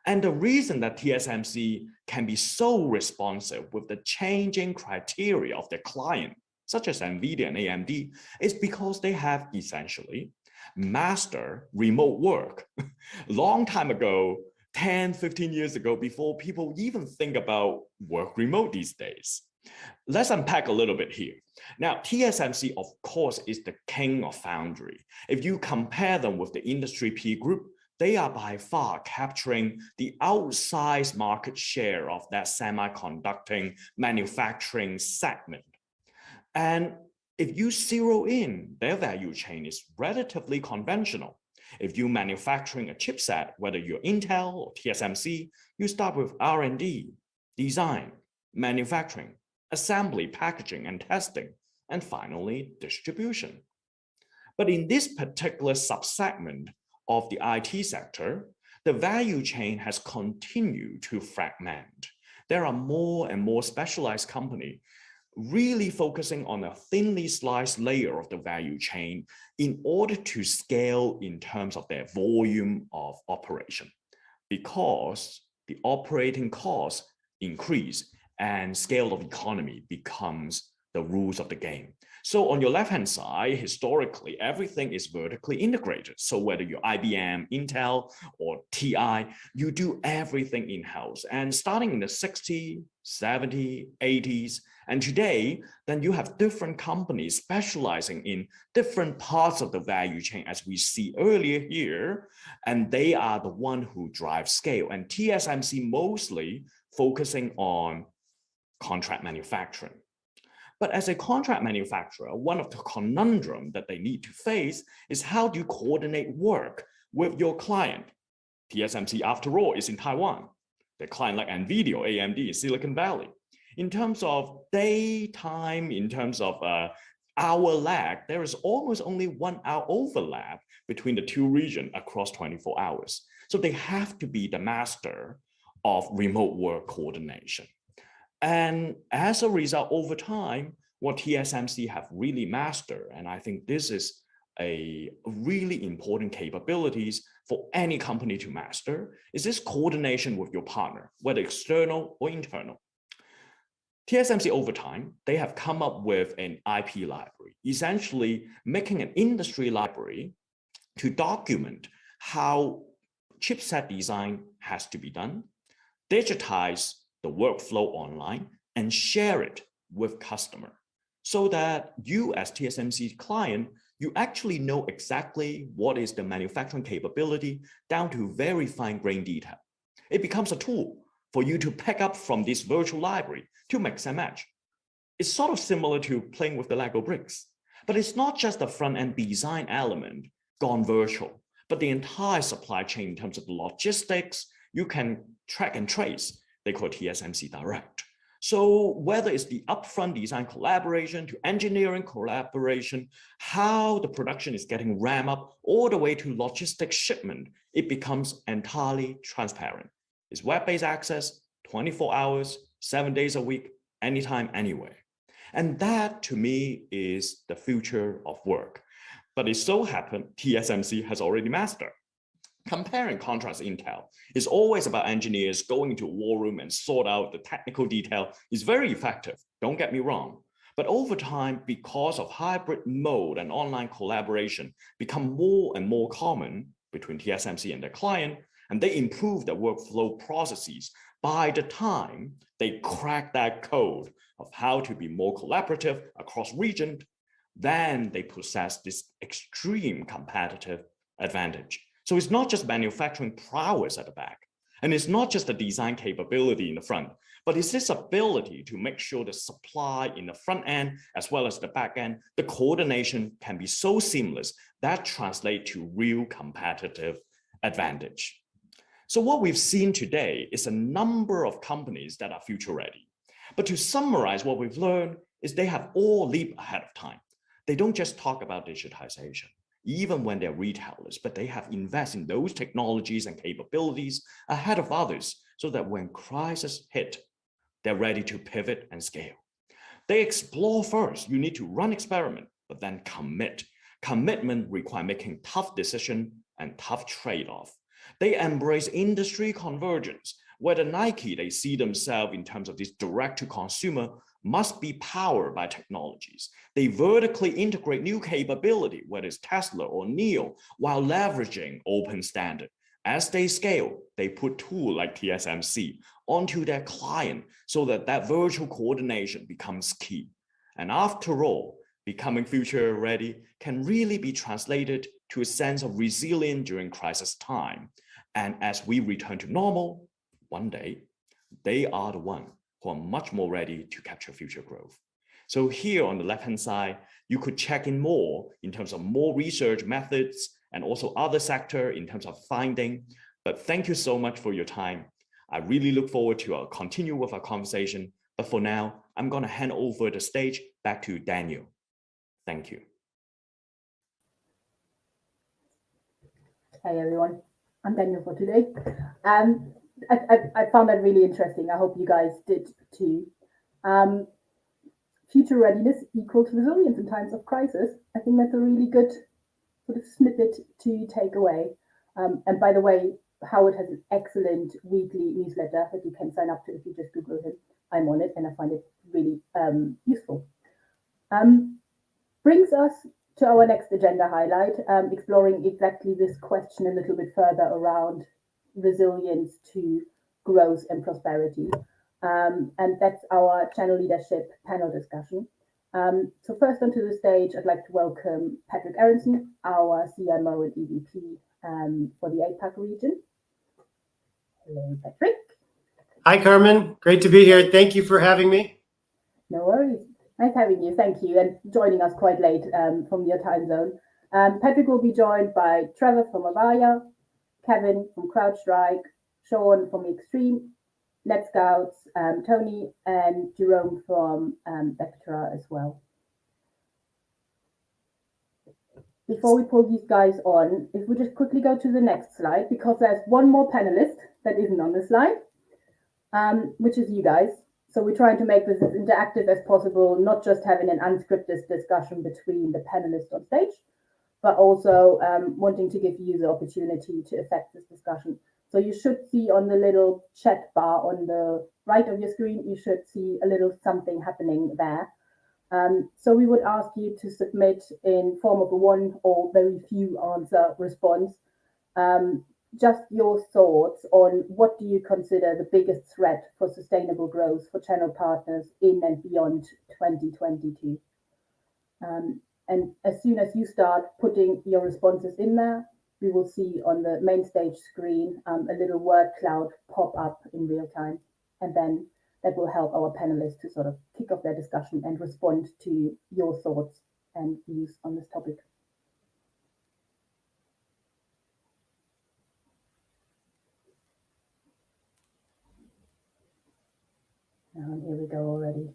Speaker 3: And the reason that TSMC can be so responsive with the changing criteria of their client, such as NVIDIA and AMD, is because they have essentially mastered remote work. Long time ago, 10, 15 years ago, before people even think about work remote these days. Let's unpack a little bit here. Now, TSMC, of course, is the king of foundry. If you compare them with the industry peer group, they are by far capturing the outsized market share of that semiconductor manufacturing segment. And if you zero in, their value chain is relatively conventional. If you're manufacturing a chipset, whether you're Intel or TSMC, you start with R&D, design, manufacturing, assembly, packaging, and testing, and finally, distribution. But in this particular subsegment of the IT sector, the value chain has continued to fragment. There are more and more specialized companies really focusing on a thinly sliced layer of the value chain in order to scale in terms of their volume of operation, because the operating costs increase and scale of economy becomes the rules of the game. So on your left-hand side, historically, everything is vertically integrated. So whether you're IBM, Intel, or TI, you do everything in-house. And starting in the 60s, 70s, 80s, and today, then you have different companies specializing in different parts of the value chain, as we see earlier here, and they are the one who drive scale. And TSMC mostly focusing on contract manufacturing. But as a contract manufacturer, one of the conundrum that they need to face is how do you coordinate work with your client? TSMC, after all, is in Taiwan. The client like NVIDIA or AMD in Silicon Valley. In terms of daytime, in terms of hour lag, there is almost only 1 hour overlap between the two regions across 24 hours. So they have to be the master of remote work coordination. And as a result, over time, what TSMC have really mastered, and I think this is a really important capabilities for any company to master, is this coordination with your partner, whether external or internal. TSMC over time, they have come up with an IP library, essentially making an industry library to document how chipset design has to be done, digitize the workflow online, and share it with customer, so that you as TSMC client, you actually know exactly what is the manufacturing capability down to very fine grain detail. It becomes a tool for you to pick up from this virtual library to mix and match. It's sort of similar to playing with the Lego bricks, but it's not just the front-end design element gone virtual, but the entire supply chain in terms of logistics, you can track and trace. They call it TSMC Direct. So whether it's the upfront design collaboration to engineering collaboration, how the production is getting ramped up all the way to logistics shipment, it becomes entirely transparent. It's web-based access, 24 hours, 7 days a week, anytime, anywhere. And that to me is the future of work. But it so happened TSMC has already mastered. Compare and contrast Intel. It's always about engineers going into a war room and sort out the technical detail. It's very effective, don't get me wrong. But over time, because of hybrid mode and online collaboration become more and more common between TSMC and their client, and they improve their workflow processes, by the time they crack that code of how to be more collaborative across regions, then they possess this extreme competitive advantage. So it's not just manufacturing prowess at the back, and it's not just the design capability in the front, but it's this ability to make sure the supply in the front end as well as the back end, the coordination can be so seamless that translates to real competitive advantage. So what we've seen today is a number of companies that are future ready. But to summarize what we've learned is they have all leaped ahead of time. They don't just talk about digitization, even when they're retailers, but they have invested in those technologies and capabilities ahead of others so that when crisis hit, they're ready to pivot and scale. They explore first. You need to run experiment, but then commit. Commitment requires making tough decisions and tough trade-off. They embrace industry convergence, where the Nike, they see themselves in terms of this direct-to-consumer must be powered by technologies. They vertically integrate new capability, whether it's Tesla or NIO, while leveraging open standard. As they scale, they put tools like TSMC onto their client so that that virtual coordination becomes key. And after all, becoming future ready can really be translated to a sense of resilience during crisis time. And as we return to normal, one day, they are the one who are much more ready to capture future growth. So here on the left-hand side, you could check in more in terms of more research methods and also other sector in terms of finding. But thank you so much for your time. I really look forward to continue with our conversation. But for now, I'm going to hand over the stage back to Daniel. Thank you.
Speaker 1: Hey everyone, I'm Daniel for today. I found that really interesting. I hope you guys did too. Future readiness equals resilience in times of crisis. I think that's a really good sort of snippet to take away. And by the way, Howard has an excellent weekly newsletter that you can sign up to if you just Google him. I'm on it and I find it really useful. Brings us to our next agenda highlight, exploring exactly this question a little bit further around resilience to growth and prosperity. And that's our channel leadership panel discussion. So first onto the stage, I'd like to welcome Patrick Aronson, our CMO and EVP for the APAC region. Hello, Patrick.
Speaker 4: Hi, Carmen. Great to be here. Thank you for having me.
Speaker 1: No worries. Nice having you. Thank you. And joining us quite late from your time zone. Patrick will be joined by Trevor from Avaya, Kevin from CrowdStrike, Sean from Extreme, NetScouts, Tony, and Jerome from Vectra as well. Before we pull these guys on, if we just quickly go to the next slide, because there's one more panelist that isn't on the slide, which is you guys. So we're trying to make this as interactive as possible, not just having an unscripted discussion between the panelists on stage, but also wanting to give you the opportunity to affect this discussion. So you should see on the little chat bar on the right of your screen, you should see a little something happening there. So we would ask you to submit in form of a one or very few answer response, just your thoughts on what do you consider the biggest threat for sustainable growth for channel partners in and beyond 2022. And as soon as you start putting your responses in there, we will see on the main stage screen a little word cloud pop up in real time. And then that will help our panelists to sort of kick off their discussion and respond to your thoughts and views on this topic. And here we go already.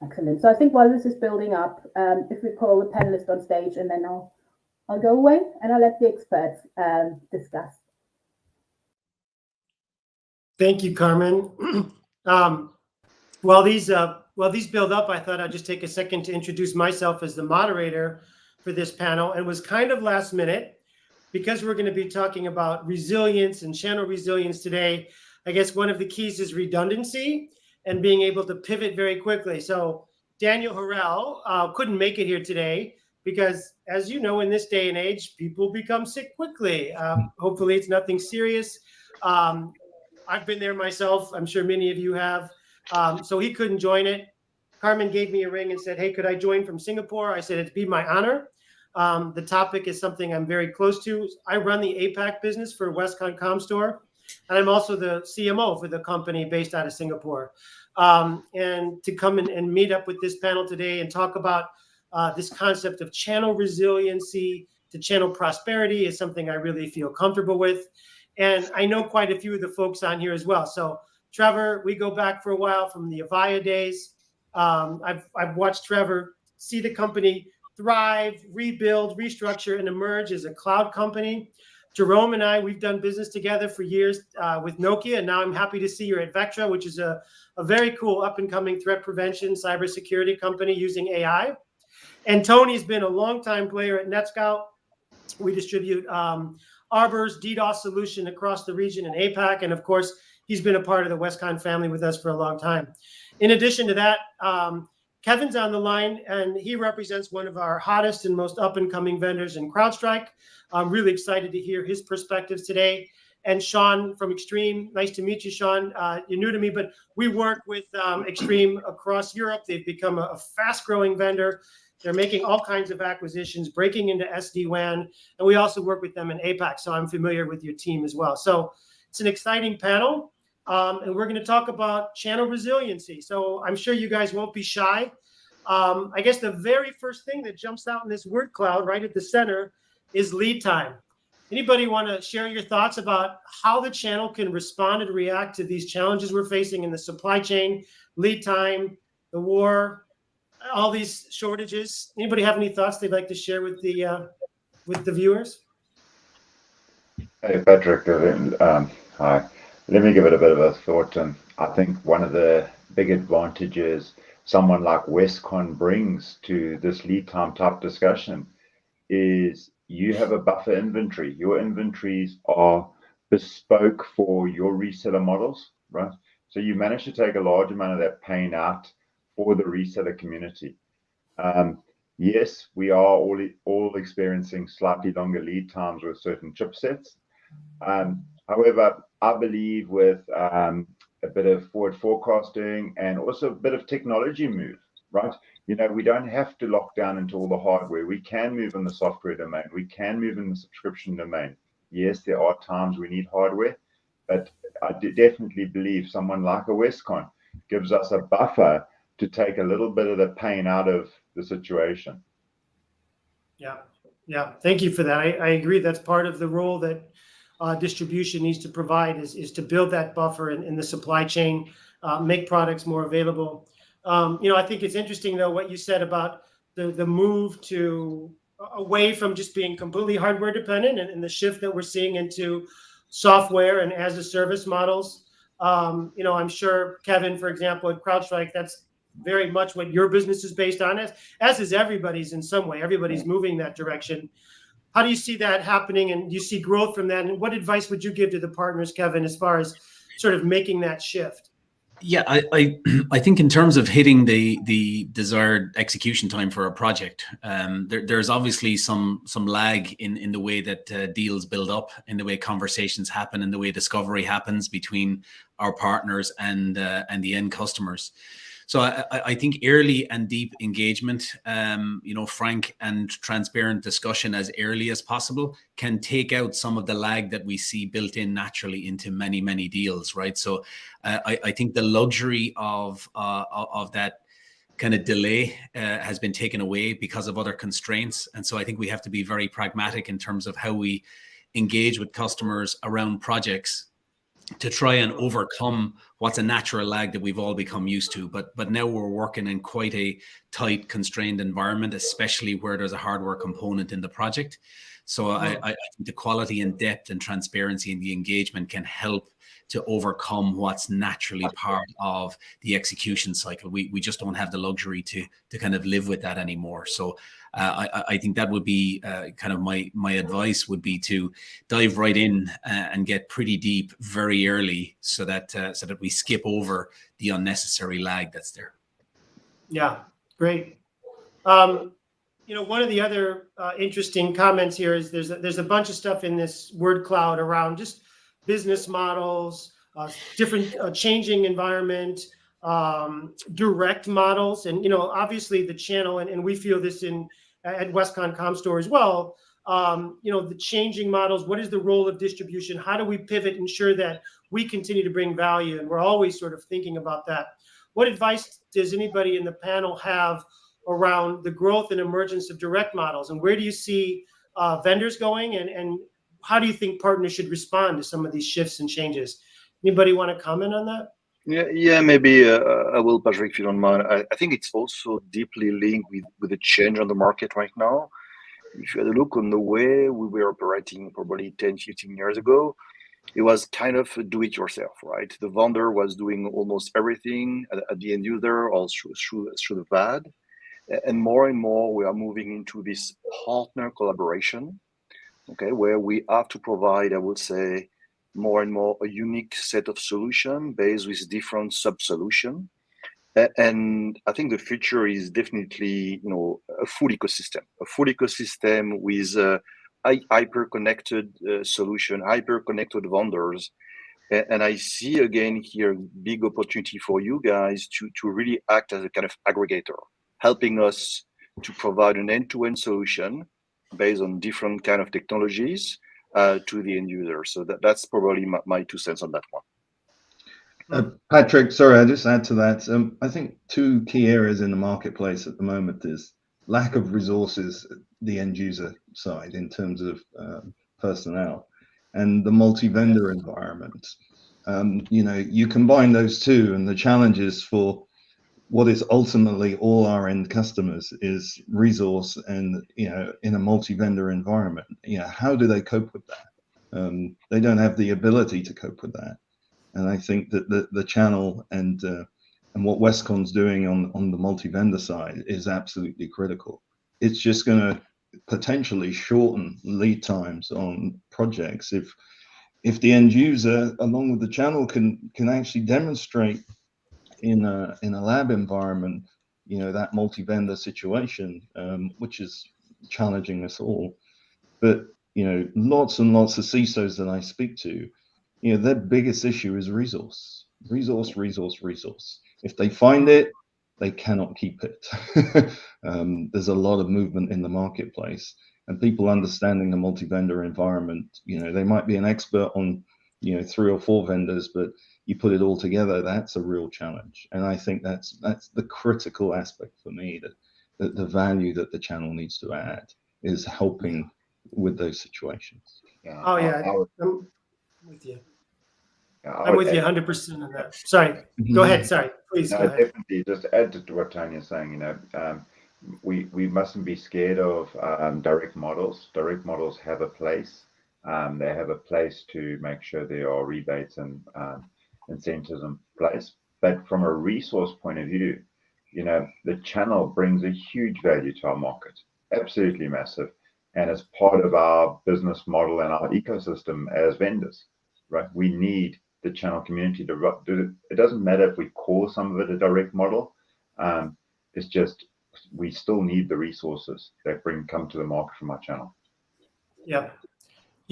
Speaker 1: Excellent. So I think while this is building up, if we call the panelist on stage, and then I'll go away and I'll let the experts discuss.
Speaker 4: Thank you, Carmen. While these build up, I thought I'd just take a second to introduce myself as the moderator for for this panel and was kind of last minute because we're going to be talking about resilience and channel resilience today. I guess one of the keys is redundancy and being able to pivot very quickly. So Daniel Harrell couldn't make it here today because, as you know, in this day and age, people become sick quickly. Hopefully it's nothing serious. I've been there myself. I'm sure many of you have. So he couldn't join it. Carmen gave me a ring and said, hey, could I join from Singapore? I said, it'd be my honor. The topic is something I'm very close to. I run the APAC business for Westcon Comstore, and I'm also the CMO for the company based out of Singapore. And to come and meet up with this panel today and talk about this concept of channel resiliency to channel prosperity is something I really feel comfortable with. And I know quite a few of the folks on here as well. So Trevor, we go back for a while from the Avaya days. I've watched Trevor see the company thrive, rebuild, restructure, and emerge as a cloud company. Jerome and I, we've done business together for years with Nokia, and now I'm happy to see you're at Vectra, which is a very cool up-and-coming threat prevention cybersecurity company using AI. And Tony's been a longtime player at NetScout. We distribute Arbor's DDoS solution across the region in APAC, and of course, he's been a part of the Westcon family with us for a long time. In addition to that, Kevin's on the line, and he represents one of our hottest and most up-and-coming vendors in CrowdStrike. I'm really excited to hear his perspectives today. And Sean from Extreme, nice to meet you, Sean. You're new to me, but we work with Extreme across Europe. They've become a fast-growing vendor. They're making all kinds of acquisitions, breaking into SD-WAN, and we also work with them in APAC, so I'm familiar with your team as well. So it's an exciting panel. And we're going to talk about channel resiliency. So I'm sure you guys won't be shy. I guess the very first thing that jumps out in this word cloud right at the center is lead time. Anybody want to share your thoughts about how the channel can respond and react to these challenges we're facing in the supply chain, lead time, the war, all these shortages? Anybody have any thoughts they'd like to share with the viewers?
Speaker 5: Hey, Patrick. Hi. Let me give it a bit of a thought. And I think one of the big advantages someone like Westcon brings to this lead time type discussion is you have a buffer inventory. Your inventories are bespoke for your reseller models, right? So you manage to take a large amount of that pain out for the reseller community. Yes, we are all experiencing slightly longer lead times with certain chipsets. However, I believe with a bit of forward forecasting and also a bit of technology move, right? You know, we don't have to lock down into all the hardware. We can move in the software domain. We can move in the subscription domain. Yes, there are times we need hardware, but I definitely believe someone like a Westcon gives us a buffer to take a little bit of the pain out of the situation.
Speaker 4: Yeah. Thank you for that. I agree. That's part of the role that distribution needs to provide is to build that buffer in the supply chain, make products more available. I think it's interesting though what you said about the move to away from just being completely hardware dependent and the shift that we're seeing into software and as a service models. I'm sure Kevin, for example, at CrowdStrike, that's very much what your business is based on, as is everybody's in some way. Everybody's moving that direction. How do you see that happening, and do you see growth from that? And what advice would you give to the partners, Kevin, as far as sort of making that shift?
Speaker 6: Yeah, I think in terms of hitting the desired execution time for a project, there's obviously some lag in the way that deals build up, in the way conversations happen, in the way discovery happens between our partners and the end customers. So I think early and deep engagement, frank and transparent discussion as early as possible can take out some of the lag that we see built in naturally into many, many deals, right? So I think the luxury of that kind of delay has been taken away because of other constraints. And so I think we have to be very pragmatic in terms of how we engage with customers around projects to try and overcome what's a natural lag that we've all become used to. But now we're working in quite a tight, constrained environment, especially where there's a hardware component in the project. So I think the quality and depth and transparency and the engagement can help to overcome what's naturally part of the execution cycle. We just don't have the luxury to kind of live with that anymore. So I think that would be kind of my advice would be to dive right in and get pretty deep very early, so that we skip over the unnecessary lag that's there.
Speaker 4: Yeah, great. One of the other interesting comments here is there's a bunch of stuff in this word cloud around just business models, different changing environment, direct models, and obviously the channel, and we feel this at Westcon Comstore as well. The changing models. What is the role of distribution? How do we pivot, ensure that we continue to bring value? And we're always sort of thinking about that. What advice does anybody in the panel have around the growth and emergence of direct models, and where do you see vendors going, and how do you think partners should respond to some of these shifts and changes? Anybody want to comment on that?
Speaker 7: Yeah, maybe I will, Patrick, if you don't mind. I think it's also deeply linked with the change on the market right now. If you had a look on the way we were operating probably 10, 15 years ago, it was kind of do it yourself, right? The vendor was doing almost everything at the end user or through the VAD. And more we are moving into this partner collaboration, okay, where we have to provide, I would say, more and more a unique set of solutions based with different sub-solutions. And I think the future is definitely, a full ecosystem with hyper-connected solution, hyper-connected vendors. And I see again here big opportunity for you guys to really act as a kind of aggregator, helping us to provide an end-to-end solution based on different kind of technologies to the end user. So that's probably my 2 cents on that one.
Speaker 8: Patrick, sorry, I'll just add to that. I think 2 key areas in the marketplace at the moment is lack of resources at the end user side in terms of personnel, and the multi-vendor environment. You combine those two, and the challenges for what is ultimately all our end customers is resource, and in a multi-vendor environment, how do they cope with that? They don't have the ability to cope with that. And I think that the channel and what Westcon's doing on the multi-vendor side is absolutely critical. It's just going to potentially shorten lead times on projects if the end user, along with the channel, can actually demonstrate in a lab environment, that multi-vendor situation, which is challenging us all. But lots and lots of CISOs that I speak to, their biggest issue is resource. If they find it, they cannot keep it. There's a lot of movement in the marketplace, and people understanding the multi-vendor environment. They might be an expert on 3 or 4 vendors, but you put it all together, that's a real challenge. And I think that's the critical aspect for me, that the value that the channel needs to add is helping with those situations.
Speaker 5: Yeah.
Speaker 4: I'm with you. I'm with you 100% on that. Sorry, go ahead. Sorry, please.
Speaker 5: No,
Speaker 4: go ahead.
Speaker 5: definitely. Just add to what Tony is saying. We mustn't be scared of direct models. Direct models have a place. They have a place to make sure there are rebates and incentives in place. But from a resource point of view, the channel brings a huge value to our market. Absolutely massive. And it's part of our business model and our ecosystem as vendors, right? We need the channel community to do it. It doesn't matter if we call some of it a direct model. It's just we still need the resources that come to the market from our channel.
Speaker 4: Yeah,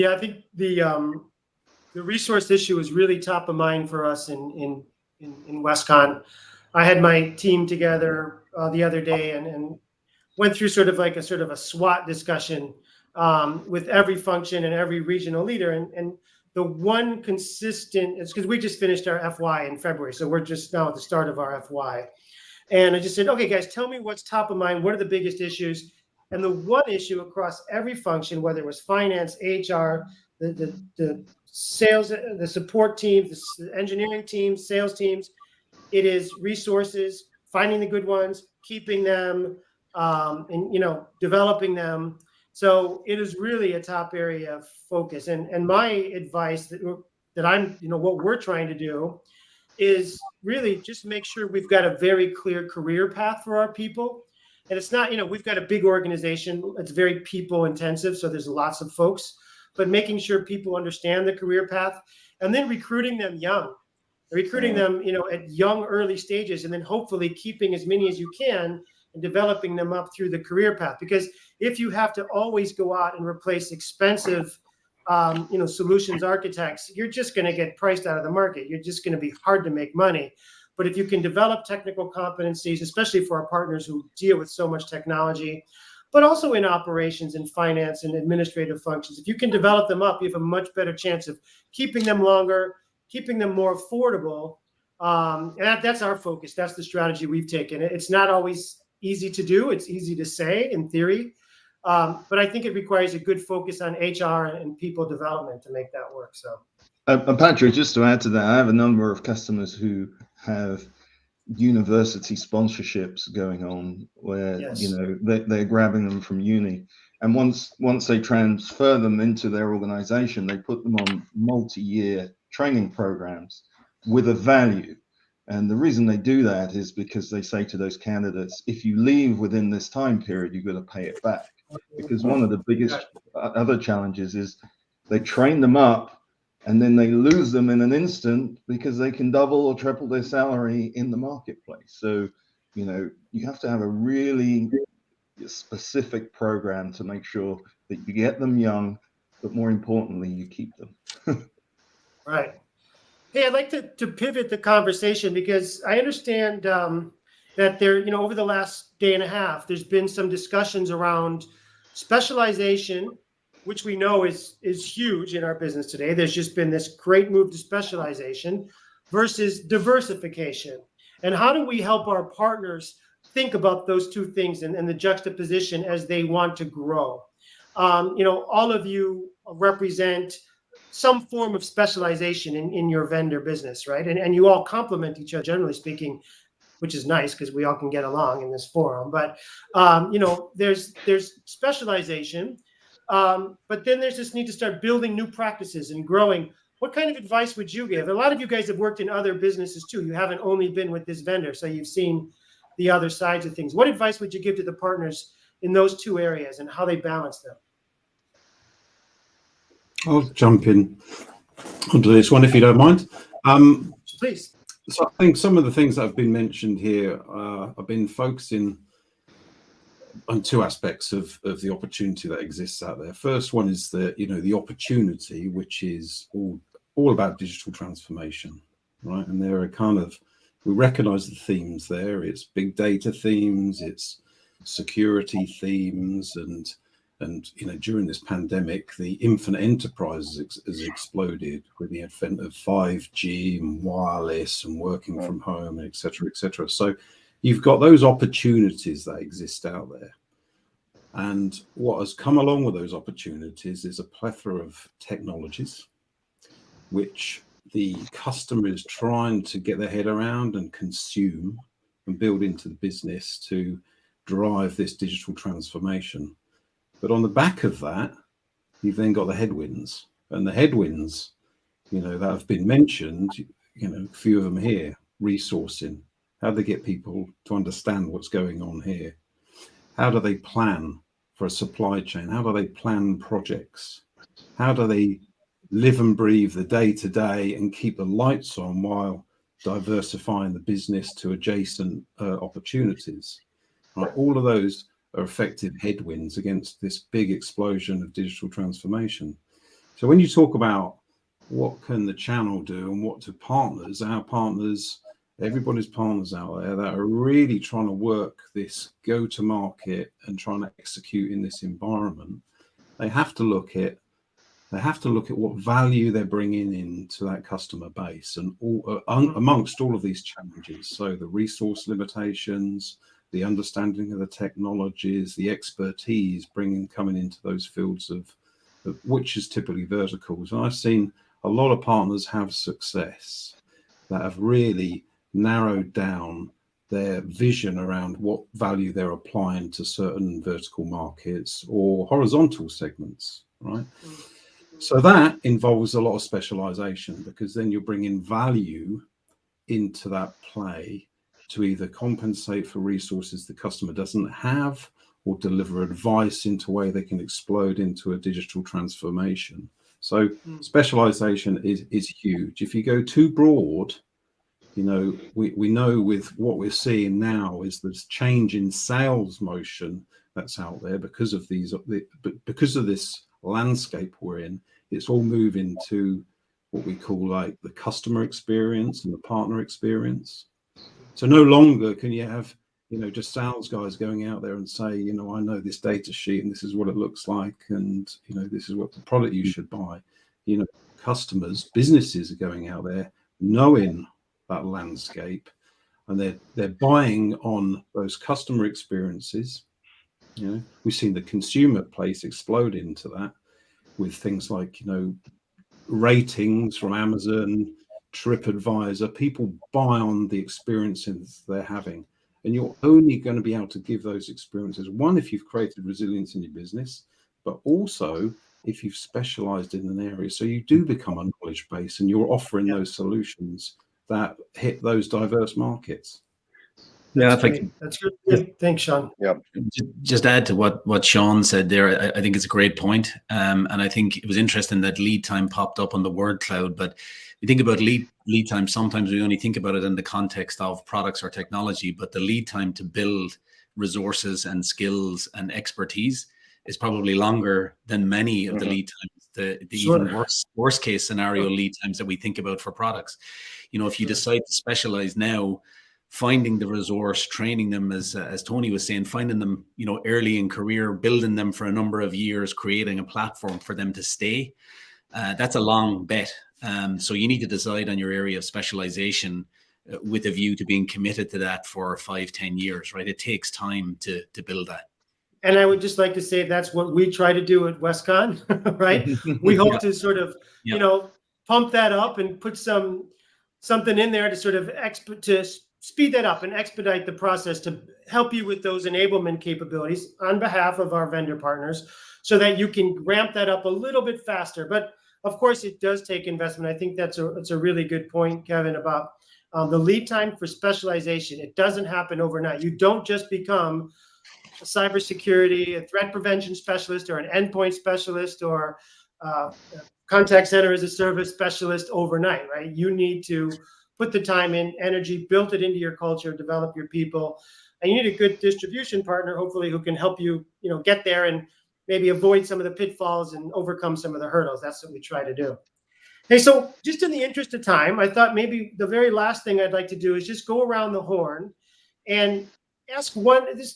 Speaker 4: I think the resource issue is really top of mind for us in Westcon. I had my team together the other day and went through sort of a SWOT discussion with every function and every regional leader, and the one consistent, it's because we just finished our FY in February, so we're just now at the start of our FY. And I just said, okay, guys, tell me what's top of mind. What are the biggest issues? And the one issue across every function, whether it was finance, HR, the sales, the support teams, the engineering teams, sales teams. It is resources, finding the good ones, keeping them, and developing them. So it is really a top area of focus. And my advice that I'm, what we're trying to do is really just make sure we've got a very clear career path for our people. And it's not, we've got a big organization. It's very people intensive. So there's lots of folks, but making sure people understand the career path and then recruiting them young, them, at young, early stages, and then hopefully keeping as many as you can and developing them up through the career path. Because if you have to always go out and replace expensive solutions architects, you're just going to get priced out of the market. You're just going to be hard to make money. But if you can develop technical competencies, especially for our partners who deal with so much technology, but also in operations and finance and administrative functions, if you can develop them up, you have a much better chance of keeping them longer, keeping them more affordable. And that's our focus. That's the strategy we've taken. It's not always easy to do. It's easy to say in theory. But I think it requires a good focus on HR and people development to make that work. So,
Speaker 8: Patrick, just to add to that, I have a number of customers who have university sponsorships going on where
Speaker 4: yes.
Speaker 8: They're grabbing them from uni, and once they transfer them into their organization, they put them on multi-year training programs with a value. And the reason they do that is because they say to those candidates, if you leave within this time period, you've got to pay it back. Because one of the biggest other challenges is they train them up and then they lose them in an instant because they can double or triple their salary in the marketplace. So, you have to have a really specific program to make sure that you get them young, but more importantly, you keep them.
Speaker 4: Right. Hey, I'd like to pivot the conversation because I understand that there, over the last day and a half, there's been some discussions around specialization, which we know is huge in our business today. There's just been this great move to specialization versus diversification. And how do we help our partners think about those two things and the juxtaposition as they want to grow? All of you represent some form of specialization in your vendor business, right? And you all complement each other, generally speaking, which is nice because we all can get along in this forum. But there's specialization, but then there's this need to start building new practices and growing. What kind of advice would you give? A lot of you guys have worked in other businesses too. You haven't only been with this vendor, so you've seen the other sides of things. What advice would you give to the partners in those two areas and how they balance them?
Speaker 9: I'll jump in onto this one if you don't mind.
Speaker 4: Please.
Speaker 9: So I think some of the things that have been mentioned here, I've been focusing on two aspects of the opportunity that exists out there. First one is the opportunity, which is all about digital transformation, right? And there are we recognize the themes there. It's big data themes, it's security themes, and during this pandemic, the infinite enterprise has exploded with the advent of 5G and wireless and working from home, et cetera, et cetera. So you've got those opportunities that exist out there. And what has come along with those opportunities is a plethora of technologies, which the customer is trying to get their head around and consume and build into the business to drive this digital transformation. But on the back of that, you've then got the headwinds, and the headwinds, that have been mentioned, a few of them here: resourcing. How do they get people to understand what's going on here? How do they plan for a supply chain? How do they plan projects? How do they live and breathe the day to day and keep the lights on while diversifying the business to adjacent opportunities? Right? All of those are effective headwinds against this big explosion of digital transformation. So when you talk about what can the channel do and what do partners, our partners, everybody's partners out there that are really trying to work this go-to-market and trying to execute in this environment, they have to look at what value they're bringing into that customer base and amongst all of these challenges. So the resource limitations, the understanding of the technologies, the expertise coming into those fields of which is typically verticals. And I've seen a lot of partners have success that have really narrowed down their vision around what value they're applying to certain vertical markets or horizontal segments, right? So that involves a lot of specialization, because then you're bringing value into that play to either compensate for resources the customer doesn't have, or deliver advice into a way they can explode into a digital transformation. So specialization is huge. If you go too broad, you know, we know with what we're seeing now is this change in sales motion that's out there because of this landscape we're in. It's all moving to what we call like the customer experience and the partner experience. So no longer can you have, you know, just sales guys going out there and say, you know, I know this data sheet and this is what it looks like, and you know, this is what the product you should buy. You know, customers, businesses are going out there knowing that landscape, and they're buying on those customer experiences. You know, we've seen the consumer place explode into that with things like, you know, ratings from Amazon, TripAdvisor. People buy on the experiences they're having, and you're only going to be able to give those experiences, one, if you've created resilience in your business, but also if you've specialized in an area. So you do become a knowledge base, and you're offering those solutions that hit those diverse markets.
Speaker 4: That's great. That's good. Thanks, Sean.
Speaker 7: Yeah.
Speaker 6: Just add to what Sean said there. I think it's a great point. And I think it was interesting that lead time popped up on the word cloud. But we think about lead time, sometimes we only think about it in the context of products or technology, but the lead time to build resources and skills and expertise is probably longer than many of the lead times, the even worst case scenario lead times that we think about for products. You know, if you decide to specialize now, finding the resource, training them, as Tony was saying, finding them, you know, early in career, building them for a number of years, creating a platform for them to stay, that's a long bet. So you need to decide on your area of specialization with a view to being committed to that for 5-10 years, right? It takes time to build that. And
Speaker 4: I would just like to say that's what we try to do at Westcon, right? We hope to sort of, you know, pump that up and put something in there to sort of speed that up and expedite the process to help you with those enablement capabilities on behalf of our vendor partners, so that you can ramp that up a little bit faster. But of course, it does take investment. I think that's a really good point, Kevin, about the lead time for specialization. It doesn't happen overnight. You don't just become a cybersecurity, a threat prevention specialist, or an endpoint specialist, or contact center as a service specialist overnight, right? You need to put the time in, energy, build it into your culture, develop your people, and you need a good distribution partner, hopefully, who can help you, you know, get there and maybe avoid some of the pitfalls and overcome some of the hurdles. That's what we try to do. Hey, so just in the interest of time, I thought maybe the very last thing I'd like to do is just go around the horn and ask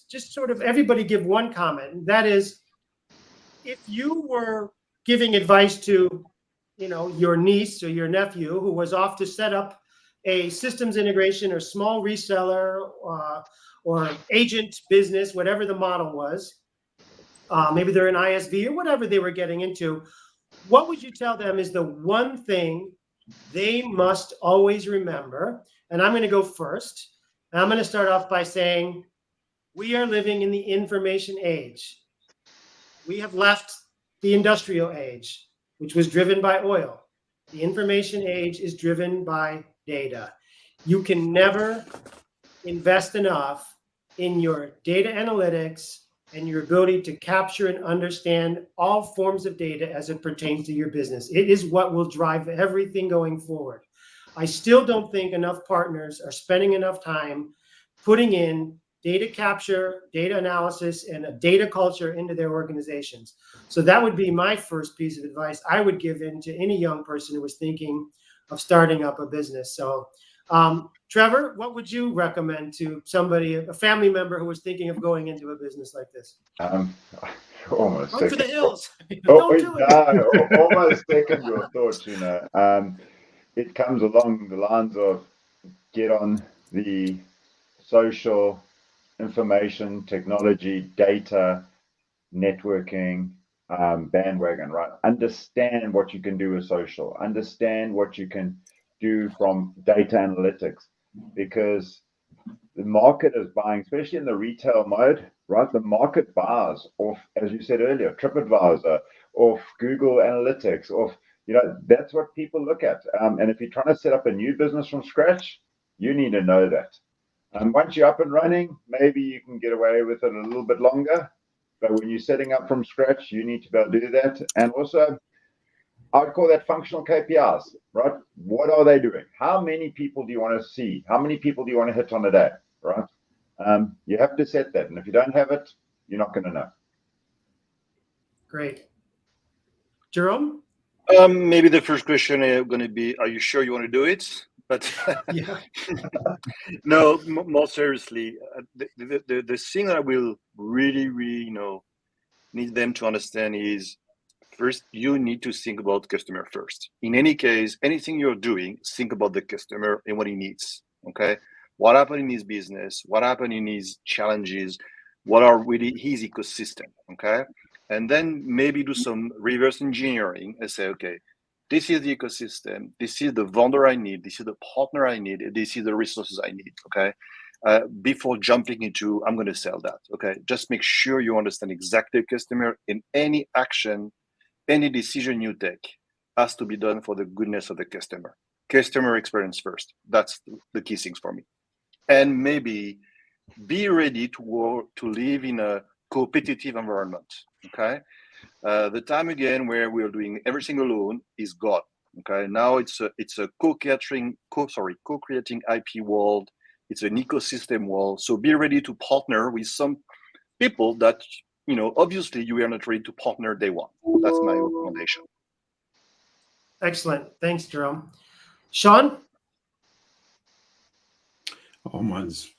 Speaker 4: just sort of everybody give one comment. That is, if you were giving advice to, you know, your niece or your nephew who was off to set up a systems integration or small reseller or agent business, whatever the model was, maybe they're an ISV or whatever they were getting into, what would you tell them is the one thing they must always remember? And I'm going to go first. And I'm going to start off by saying, we are living in the information age. We have left the industrial age, which was driven by oil. The information age is driven by data. You can never invest enough in your data analytics and your ability to capture and understand all forms of data as it pertains to your business. It is what will drive everything going forward. I still don't think enough partners are spending enough time putting in data capture, data analysis, and a data culture into their organizations. So that would be my first piece of advice I would give in to any young person who was thinking of starting up a business. So Trevor, what would you recommend to somebody, a family member who was thinking of going into a business like this?
Speaker 5: Almost
Speaker 4: run for the hills.
Speaker 5: Don't do it. Almost second your thoughts, you know. It comes along the lines of get on the social information, technology, data, networking, bandwagon, right? Understand what you can do with social, understand what you can do from data analytics, because the market is buying, especially in the retail mode, right? The market buys off, as you said earlier, TripAdvisor, off Google Analytics, off, that's what people look at. And if you're trying to set up a new business from scratch, you need to know that. Once you're up and running, maybe you can get away with it a little bit longer. But when you're setting up from scratch, you need to be able to do that. And also, I'd call that functional KPIs, right? What are they doing? How many people do you want to see? How many people do you want to hit on a day, right? You have to set that. And if you don't have it, you're not going to know.
Speaker 4: Great. Jerome?
Speaker 7: Maybe the first question is going to be, are you sure you want to do it? But
Speaker 4: Yeah.
Speaker 7: No, more seriously, the thing that I will really, need them to understand is, first, you need to think about customer first. In any case, anything you're doing, think about the customer and what he needs, okay? What happened in his business? What happened in his challenges? What are really his ecosystem, okay? And then maybe do some reverse engineering and say, okay, this is the ecosystem, this is the vendor I need, this is the partner I need, this is the resources I need, okay? Before jumping into, I'm going to sell that, okay? Just make sure you understand exactly the customer, in any action, any decision you take has to be done for the goodness of the customer. Customer experience first. That's the key things for me. And maybe be ready to live in a competitive environment, okay? The time again where we are doing everything alone is gone. Okay, now it's a co-creating IP world. It's an ecosystem world. So be ready to partner with some people that obviously you are not ready to partner day one. That's my recommendation.
Speaker 4: Excellent. Thanks, Jerome. Sean?
Speaker 9: Oh, mine's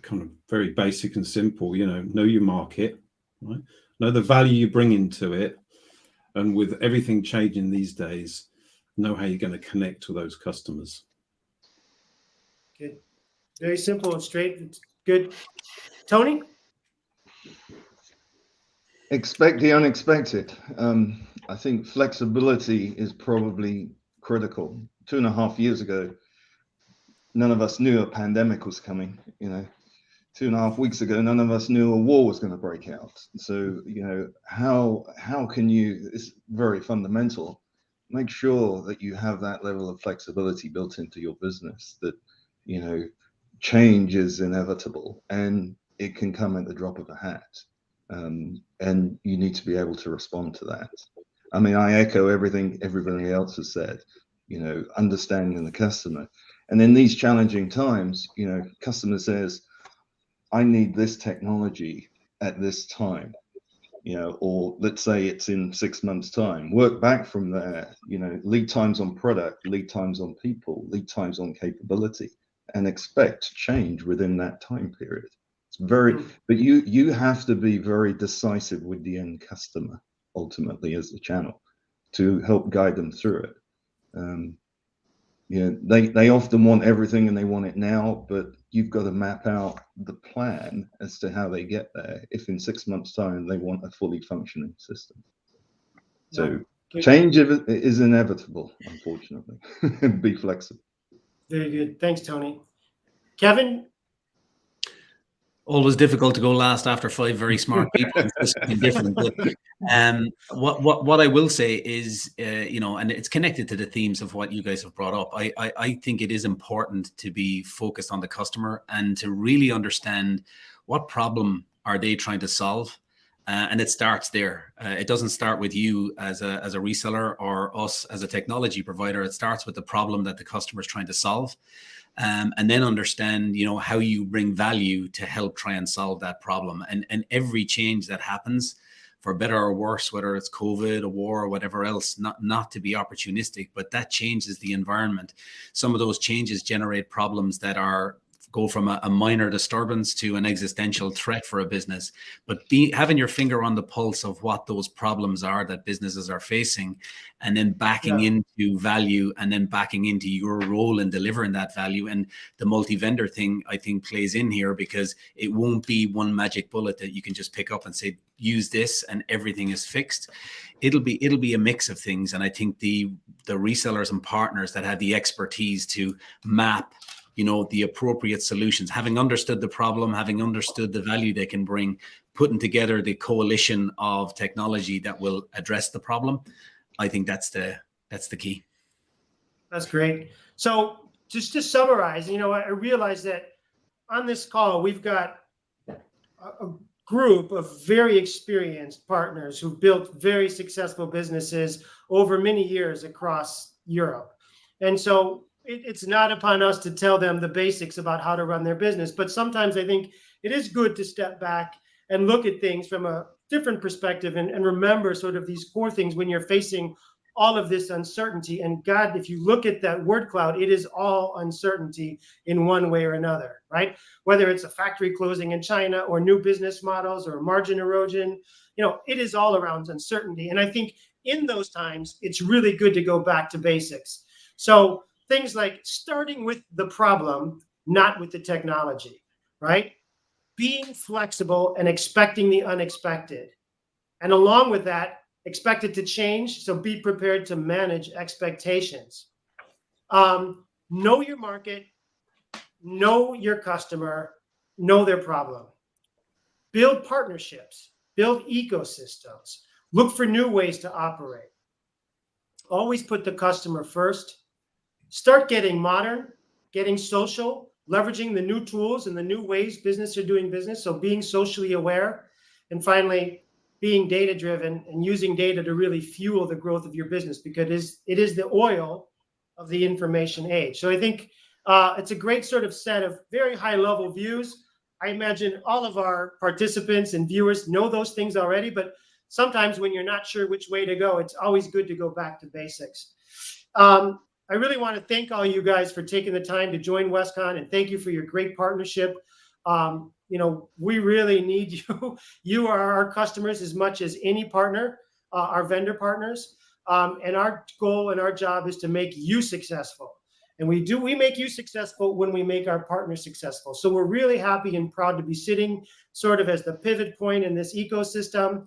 Speaker 9: kind of very basic and simple. Know your market, right? Know the value you bring into it, and with everything changing these days, know how you're going to connect to those customers.
Speaker 4: Good. Very simple and straight. It's good. Tony?
Speaker 8: Expect the unexpected. I think flexibility is probably critical. 2.5 years ago, none of us knew a pandemic was coming. 2.5 weeks ago, none of us knew a war was going to break out. So, how can you, it's very fundamental, make sure that you have that level of flexibility built into your business, that, change is inevitable and it can come at the drop of a hat. And you need to be able to respond to that. I mean, I echo everything everybody else has said, understanding the customer. And in these challenging times, customer says, I need this technology at this time, or let's say it's in 6 months' time. Work back from there, lead times on product, lead times on people, lead times on capability, and expect change within that time period. It's but you have to be very decisive with the end customer, ultimately, as the channel, to help guide them through it. They often want everything and they want it now, but you've got to map out the plan as to how they get there. If in 6 months' time they want a fully functioning system, so change is inevitable, unfortunately. Be flexible.
Speaker 4: Very good. Thanks, Tony. Kevin?
Speaker 6: Always difficult to go last after 5 very smart people. It's something different. But what I will say is, and it's connected to the themes of what you guys have brought up. I think it is important to be focused on the customer and to really understand what problem are they trying to solve. And it starts there. It doesn't start with you as a reseller or us as a technology provider. It starts with the problem that the customer is trying to solve. And then understand, how you bring value to help try and solve that problem. And every change that happens, for better or worse, whether it's COVID, a war, or whatever else, not to be opportunistic, but that changes the environment. Some of those changes generate problems that are go from a minor disturbance to an existential threat for a business. But having your finger on the pulse of what those problems are that businesses are facing, and then backing into value, and then backing into your role in delivering that value. And the multi-vendor thing, I think, plays in here, because it won't be one magic bullet that you can just pick up and say, use this and everything is fixed. It'll be a mix of things. And I think the resellers and partners that have the expertise to map, the appropriate solutions, having understood the problem, having understood the value they can bring, putting together the coalition of technology that will address the problem. I think that's the key.
Speaker 4: That's great. So just to summarize, I realize that on this call, we've got a group of very experienced partners who've built very successful businesses over many years across Europe. And so it's not upon us to tell them the basics about how to run their business, but sometimes I think it is good to step back and look at things from a different perspective and remember sort of these core things when you're facing all of this uncertainty. And God, if you look at that word cloud, it is all uncertainty in one way or another, right? Whether it's a factory closing in China or new business models or margin erosion, it is all around uncertainty. And I think in those times, it's really good to go back to basics. So things like starting with the problem, not with the technology, right? Being flexible and expecting the unexpected. And along with that, expect it to change. So be prepared to manage expectations. Know your market, know your customer, know their problem. Build partnerships, build ecosystems, look for new ways to operate. Always put the customer first. Start getting modern, getting social, leveraging the new tools and the new ways business are doing business. So being socially aware. And finally, being data-driven and using data to really fuel the growth of your business, because it is the oil of the information age. So I think it's a great sort of set of very high-level views. I imagine all of our participants and viewers know those things already, but sometimes when you're not sure which way to go, it's always good to go back to basics. I really want to thank all you guys for taking the time to join Westcon, and thank you for your great partnership. We really need you. You are our customers as much as any partner, our vendor partners. And our goal and our job is to make you successful. And we make you successful when we make our partners successful. So we're really happy and proud to be sitting sort of as the pivot point in this ecosystem.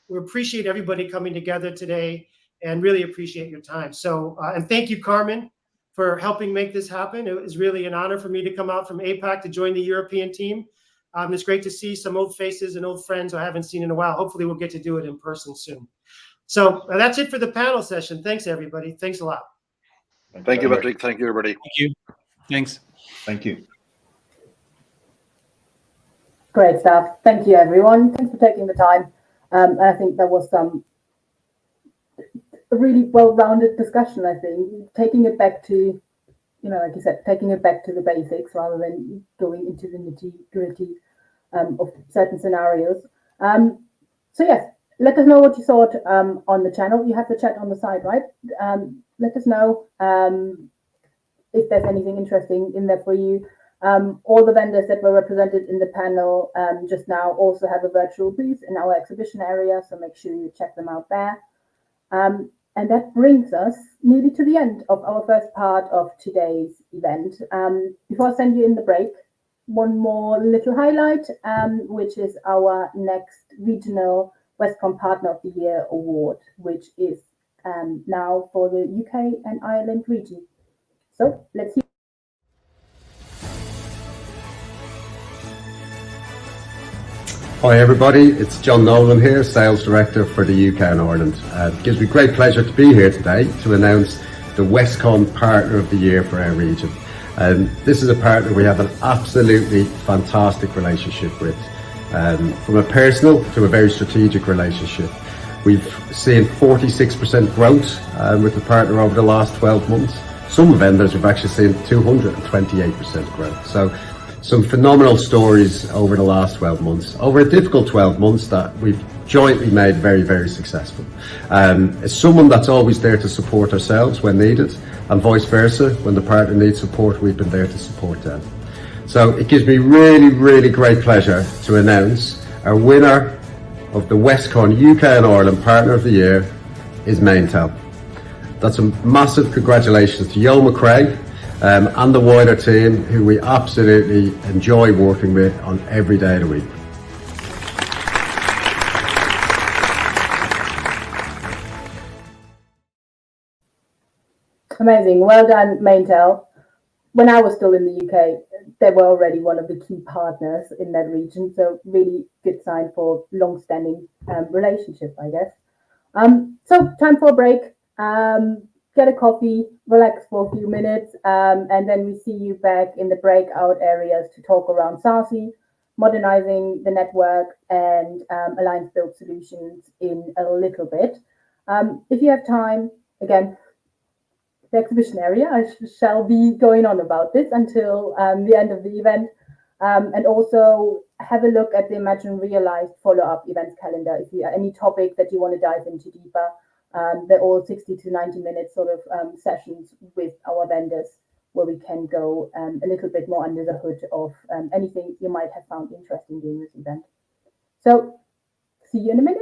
Speaker 4: We appreciate everybody coming together today and really appreciate your time. So, and thank you, Carmen, for helping make this happen. It was really an honor for me to come out from APAC to join the European team. It's great to see some old faces and old friends I haven't seen in a while. Hopefully we'll get to do it in person soon. So that's it for the panel session. Thanks, everybody. Thanks a lot.
Speaker 7: Thank you, Patrick. Thank you, everybody.
Speaker 6: Thank you. Thanks.
Speaker 8: Thank you.
Speaker 1: Great stuff. Thank you, everyone. Thanks for taking the time. I think there was a really well-rounded discussion, I think, taking it back to, like you said, taking it back to the basics rather than going into the nitty-gritty of certain scenarios. So yes, let us know what you thought on the channel. You have the chat on the side, right? Let us know if there's anything interesting in there for you. All the vendors that were represented in the panel just now also have a virtual booth in our exhibition area, so make sure you check them out there. And that brings us nearly to the end of our first part of today's event. Before I send you in the break, one more little highlight, which is our next regional Westcon Partner of the Year award, which is now for the UK and Ireland region. So let's see.
Speaker 10: Hi everybody, it's John Nolan here, Sales Director for the UK and Ireland. It gives me great pleasure to be here today to announce the Westcon Partner of the Year for our region. This is a partner we have an absolutely fantastic relationship with. From a personal to a very strategic relationship. We've seen 46% growth with the partner over the last 12 months. Some vendors have actually seen 228% growth. So some phenomenal stories over the last 12 months, over a difficult 12 months that we've jointly made very, very successful. As someone that's always there to support ourselves when needed, and vice versa, when the partner needs support, we've been there to support them. So it gives me really, really great pleasure to announce our winner of the Westcon UK and Ireland Partner of the Year is Maintel. That's a massive congratulations to Yo McRae and the wider team, who we absolutely enjoy working with on every day of the week.
Speaker 1: Amazing. Well done, Maintel. When I was still in the UK, they were already one of the key partners in that region. So really good sign for long-standing relationship, I guess. So time for a break. Get a coffee, relax for a few minutes, and then we see you back in the breakout areas to talk around SASE, modernizing the network, and alliance-built solutions in a little bit. If you have time, again, the exhibition area, I shall be going on about this until the end of the event. And also have a look at the Imagine Realized follow-up events calendar. If you have any topic that you want to dive into deeper, they're all 60 to 90 minute sort of sessions with our vendors where we can go a little bit more under the hood of anything you might have found interesting during this event. So see you in a minute.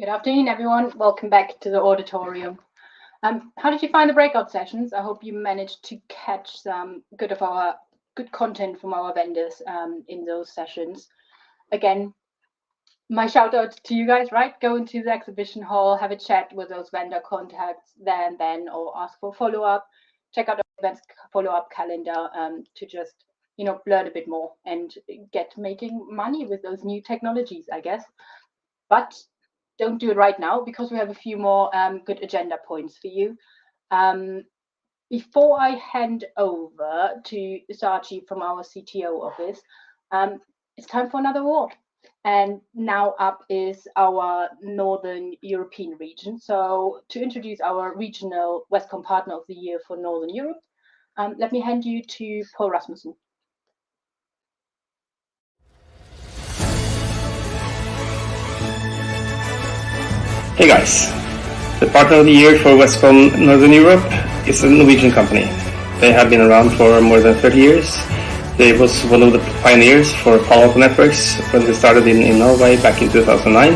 Speaker 1: Good afternoon, everyone. Welcome back to the auditorium. How did you find the breakout sessions? I hope you managed to catch some good content from our vendors in those sessions. Again, my shout out to you guys, right? Go into the exhibition hall, have a chat with those vendor contacts there and then, or ask for follow-up. Check out the events follow-up calendar to just, learn a bit more and get making money with those new technologies, I guess. But don't do it right now because we have a few more good agenda points for you. Before I hand over to Sachi from our CTO office, it's time for another award. And now up is our Northern European region. So to introduce our regional Westcom Partner of the Year for Northern Europe, let me hand you to Paul Rasmussen.
Speaker 11: Hey guys, the Partner of the Year for Westcom Northern Europe is a Norwegian company. They have been around for more than 30 years. They was one of the pioneers for Palo Alto networks when they started in Norway back in 2009.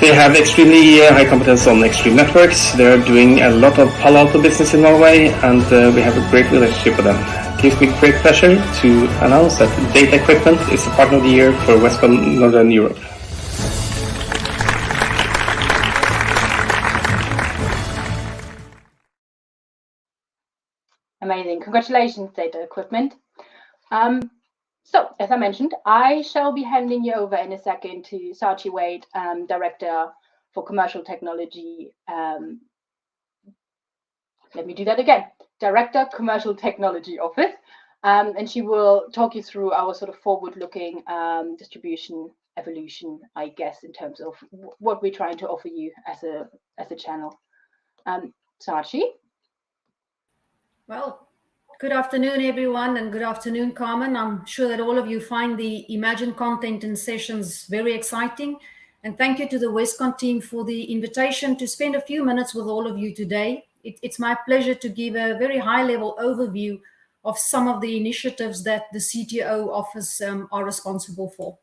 Speaker 11: They have extremely high competence on extreme networks. They are doing a lot of Palo Alto business in Norway, and we have a great relationship with them. It gives me great pleasure to announce that Data Equipment is the Partner of the Year for Westcom Northern Europe.
Speaker 1: Amazing. Congratulations, Data Equipment. So, as I mentioned, I shall be handing you over in a second to Sachi Wade, Director for Commercial Technology. Let me do that again. Director, Commercial Technology Office. And she will talk you through our sort of forward-looking distribution evolution, I guess, in terms of what we're trying to offer you as a channel. Sachi?
Speaker 12: Well, good afternoon, everyone, and good afternoon, Carmen. I'm sure that all of you find the Imagine content and sessions very exciting. And thank you to the Westcon team for the invitation to spend a few minutes with all of you today. It's my pleasure to give a very high-level overview of some of the initiatives that the CTO office are responsible for.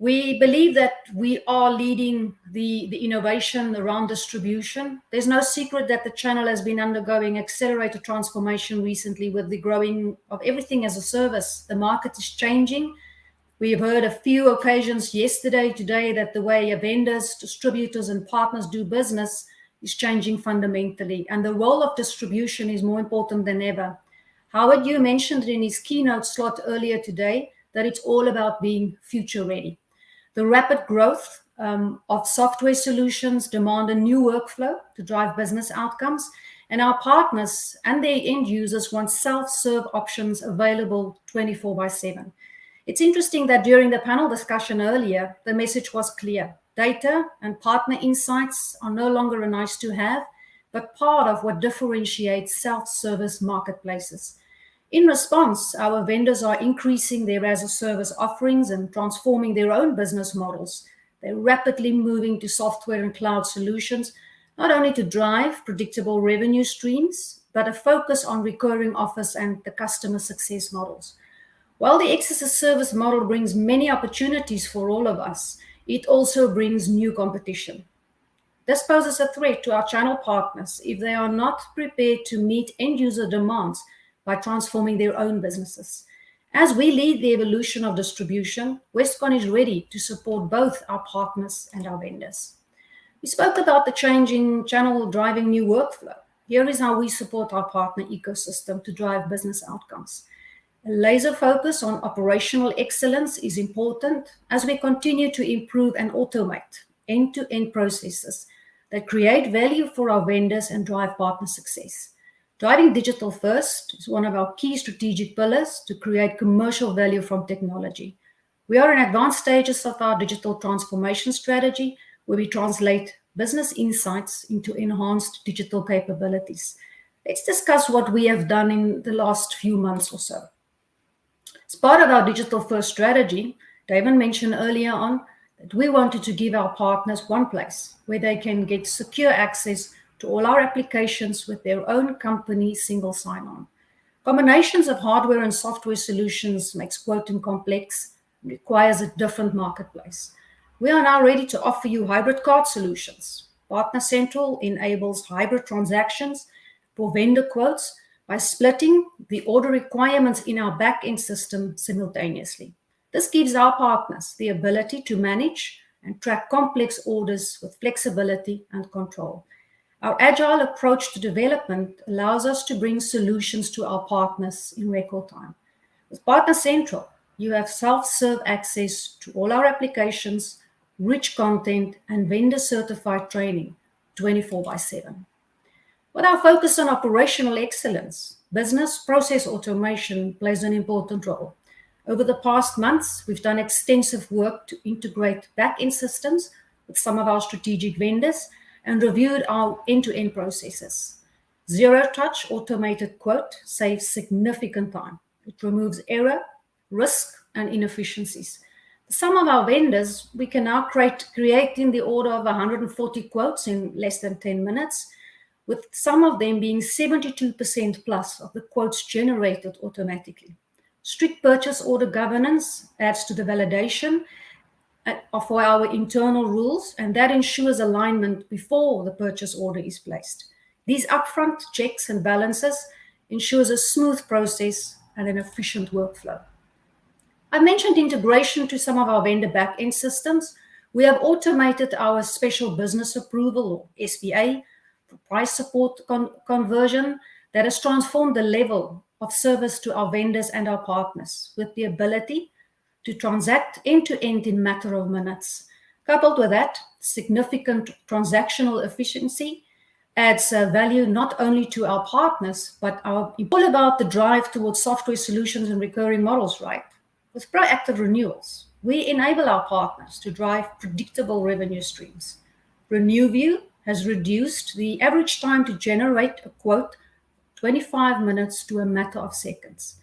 Speaker 12: We believe that we are leading the innovation around distribution. There's no secret that the channel has been undergoing accelerated transformation recently with the growing of everything as a service. The market is changing. We have heard a few occasions yesterday, today, that the way vendors, distributors, and partners do business is changing fundamentally, and the role of distribution is more important than ever. Howard Yu mentioned in his keynote slot earlier today that it's all about being future ready. The rapid growth of software solutions demand a new workflow to drive business outcomes, and our partners and their end users want self-serve options available 24/7. It's interesting that during the panel discussion earlier, the message was clear. Data and partner insights are no longer a nice to have, but part of what differentiates self-service marketplaces. In response, our vendors are increasing their as-a-service offerings and transforming their own business models. They're rapidly moving to software and cloud solutions, not only to drive predictable revenue streams, but a focus on recurring office and the customer success models. While the X-as-a-service model brings many opportunities for all of us, it also brings new competition. This poses a threat to our channel partners if they are not prepared to meet end-user demands by transforming their own businesses. As we lead the evolution of distribution, Westcon is ready to support both our partners and our vendors. We spoke about the changing channel driving new workflow. Here is how we support our partner ecosystem to drive business outcomes. A laser focus on operational excellence is important as we continue to improve and automate end-to-end processes that create value for our vendors and drive partner success. Driving digital first is one of our key strategic pillars to create commercial value from technology. We are in advanced stages of our digital transformation strategy, where we translate business insights into enhanced digital capabilities. Let's discuss what we have done in the last few months or so. As part of our digital first strategy, David mentioned earlier on that we wanted to give our partners one place where they can get secure access to all our applications with their own company single sign-on. Combinations of hardware and software solutions makes quoting complex and requires a different marketplace. we are now ready to offer you hybrid card solutions. Partner Central enables hybrid transactions for vendor quotes by splitting the order requirements in our back-end system simultaneously. This gives our partners the ability to manage and track complex orders with flexibility and control. Our agile approach to development allows us to bring solutions to our partners in record time. With Partner Central, you have self-serve access to all our applications, rich content, and vendor-certified training 24/7. With our focus on operational excellence, business process automation plays an important role. Over the past months, we've done extensive work to integrate back-end systems with some of our strategic vendors and reviewed our end-to-end processes. Zero-touch automated quote saves significant time. It removes error, risk, and inefficiencies. Some of our vendors, we can now create in the order of 140 quotes in less than 10 minutes, with some of them being 72% plus of the quotes generated automatically. Strict purchase order governance adds to the validation for our internal rules, and that ensures alignment before the purchase order is placed. These upfront checks and balances ensures a smooth process and an efficient workflow. I mentioned integration to some of our vendor back-end systems. We have automated our special business approval, or SBA, for price support conversion that has transformed the level of service to our vendors and our partners with the ability to transact end-to-end in a matter of minutes. Coupled with that, significant transactional efficiency adds value not only to our partners, but all about the drive towards software solutions and recurring models, right? With proactive renewals, we enable our partners to drive predictable revenue streams. RenewView has reduced the average time to generate a quote 25 minutes to a matter of seconds.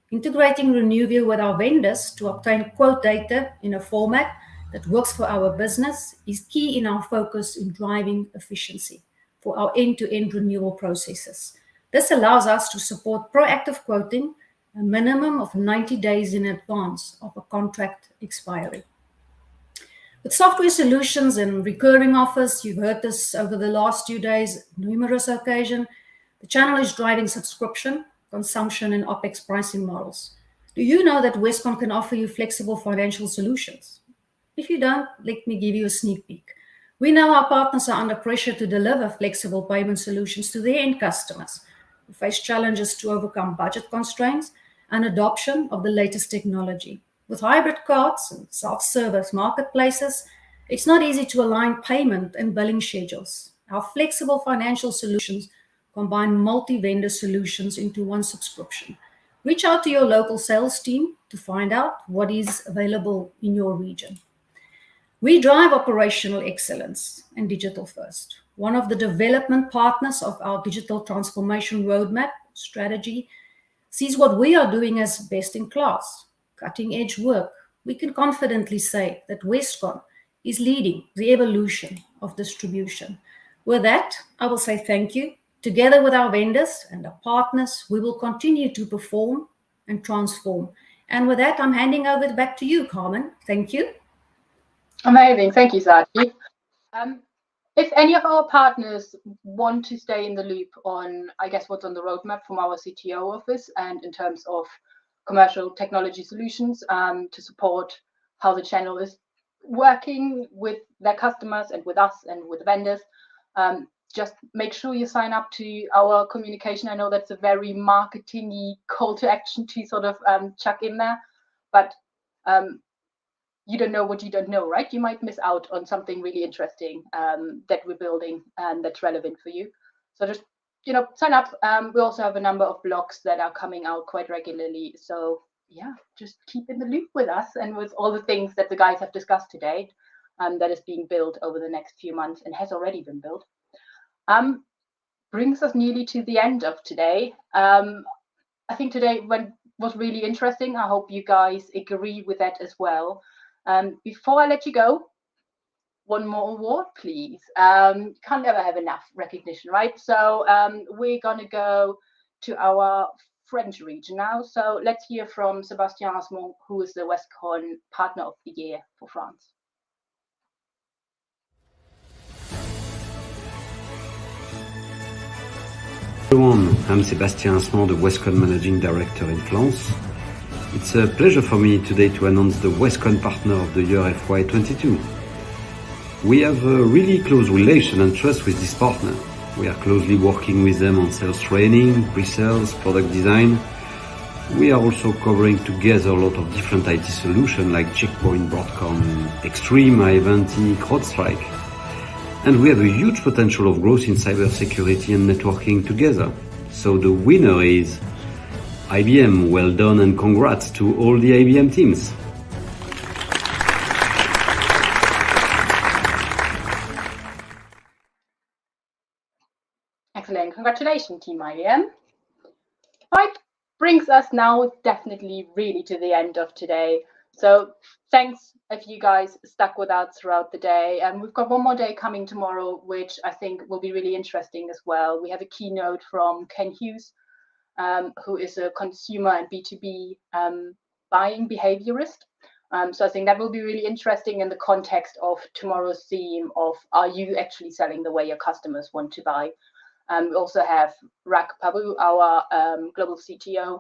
Speaker 12: Integrating RenewView with our vendors to obtain quote data in a format that works for our business is key in our focus in driving efficiency for our end-to-end renewal processes. This allows us to support proactive quoting a minimum of 90 days in advance of a contract expiry. With software solutions and recurring offers, you've heard this over the last few days, numerous occasions, the channel is driving subscription, consumption, and OpEx pricing models. Do you know that Westcon can offer you flexible financial solutions? If you don't, let me give you a sneak peek. We know our partners are under pressure to deliver flexible payment solutions to their end customers who face challenges to overcome budget constraints and adoption of the latest technology. With hybrid cards and self-service marketplaces, it's not easy to align payment and billing schedules. Our flexible financial solutions combine multi-vendor solutions into one subscription. Reach out to your local sales team to find out what is available in your region. We drive operational excellence and digital first. One of the development partners of our digital transformation roadmap strategy sees what we are doing as best in class, cutting edge work. We can confidently say that Westcon is leading the evolution of distribution. With that, I will say thank you. Together with our vendors and our partners, we will continue to perform and transform. And with that, I'm handing over back to you, Carmen. Thank you.
Speaker 1: Amazing. Thank you, Saji. If any of our partners want to stay in the loop on, I guess, what's on the roadmap from our CTO office and in terms of commercial technology solutions to support how the channel is working with their customers and with us and with vendors, just make sure you sign up to our communication. I know that's a very marketing-y call to action to sort of chuck in there, but you don't know what you don't know, right? You might miss out on something really interesting that we're building and that's relevant for you. So just, sign up. We also have a number of blogs that are coming out quite regularly. So yeah, just keep in the loop with us and with all the things that the guys have discussed today that is being built over the next few months and has already been built. Brings us nearly to the end of today. I think today was really interesting. I hope you guys agree with that as well. Before I let you go, one more award, please. Can't ever have enough recognition, right? So we're going to go to our French region now. So let's hear from Sébastien Asmont, who is the Westcon Partner of the Year for France.
Speaker 13: I'm Sébastien Asman, the Westcon Managing Director in France. It's a pleasure for me today to announce the Westcon Partner of the Year FY22. We have a really close relation and trust with this partner. We are closely working with them on sales training, pre-sales, product design. We are also covering together a lot of different IT solutions like Checkpoint, Broadcom, Extreme, Ivanti, CrowdStrike. And we have a huge potential of growth in cybersecurity and networking together. So the winner is IBM. Well done and congrats to all the IBM teams.
Speaker 1: Excellent. Congratulations, Team IBM. Right, brings us now definitely really to the end of today. So thanks if you guys stuck with us throughout the day. And we've got one more day coming tomorrow, which I think will be really interesting as well. We have a keynote from Ken Hughes, who is a consumer and B2B buying behaviorist. So I think that will be really interesting in the context of tomorrow's theme of, are you actually selling the way your customers want to buy? We also have Rak Pabu, our global CTO,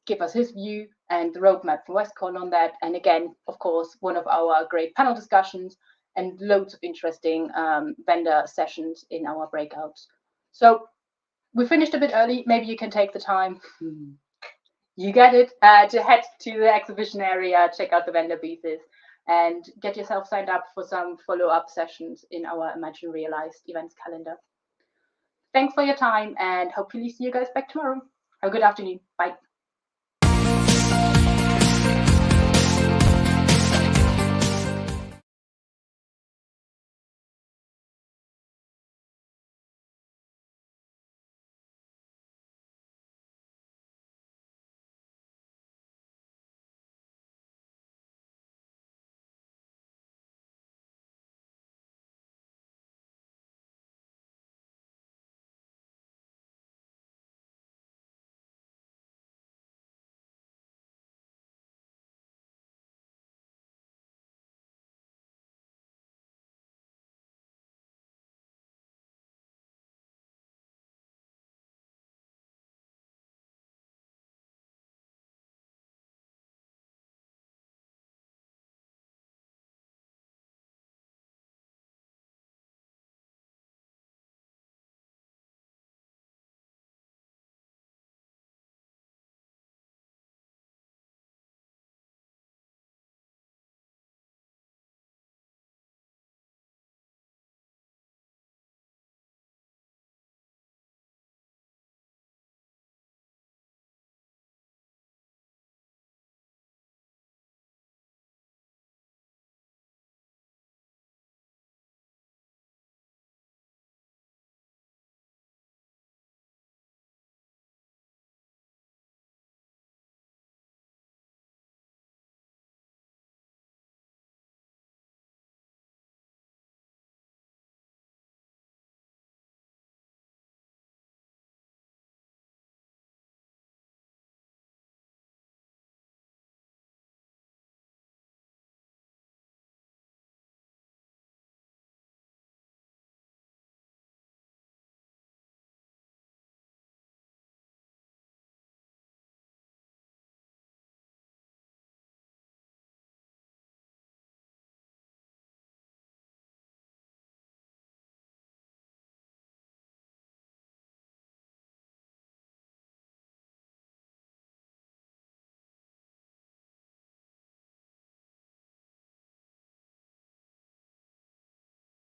Speaker 1: give us his view and the roadmap from Westcon on that. And again, of course, one of our great panel discussions and loads of interesting vendor sessions in our breakouts. So we finished a bit early. Maybe you can take the time, you get it, to head to the exhibition area, check out the vendor booths, and get yourself signed up for some follow-up sessions in our Imagine Realized events calendar. Thanks for your time, and hopefully see you guys back tomorrow. Have a good afternoon. Bye.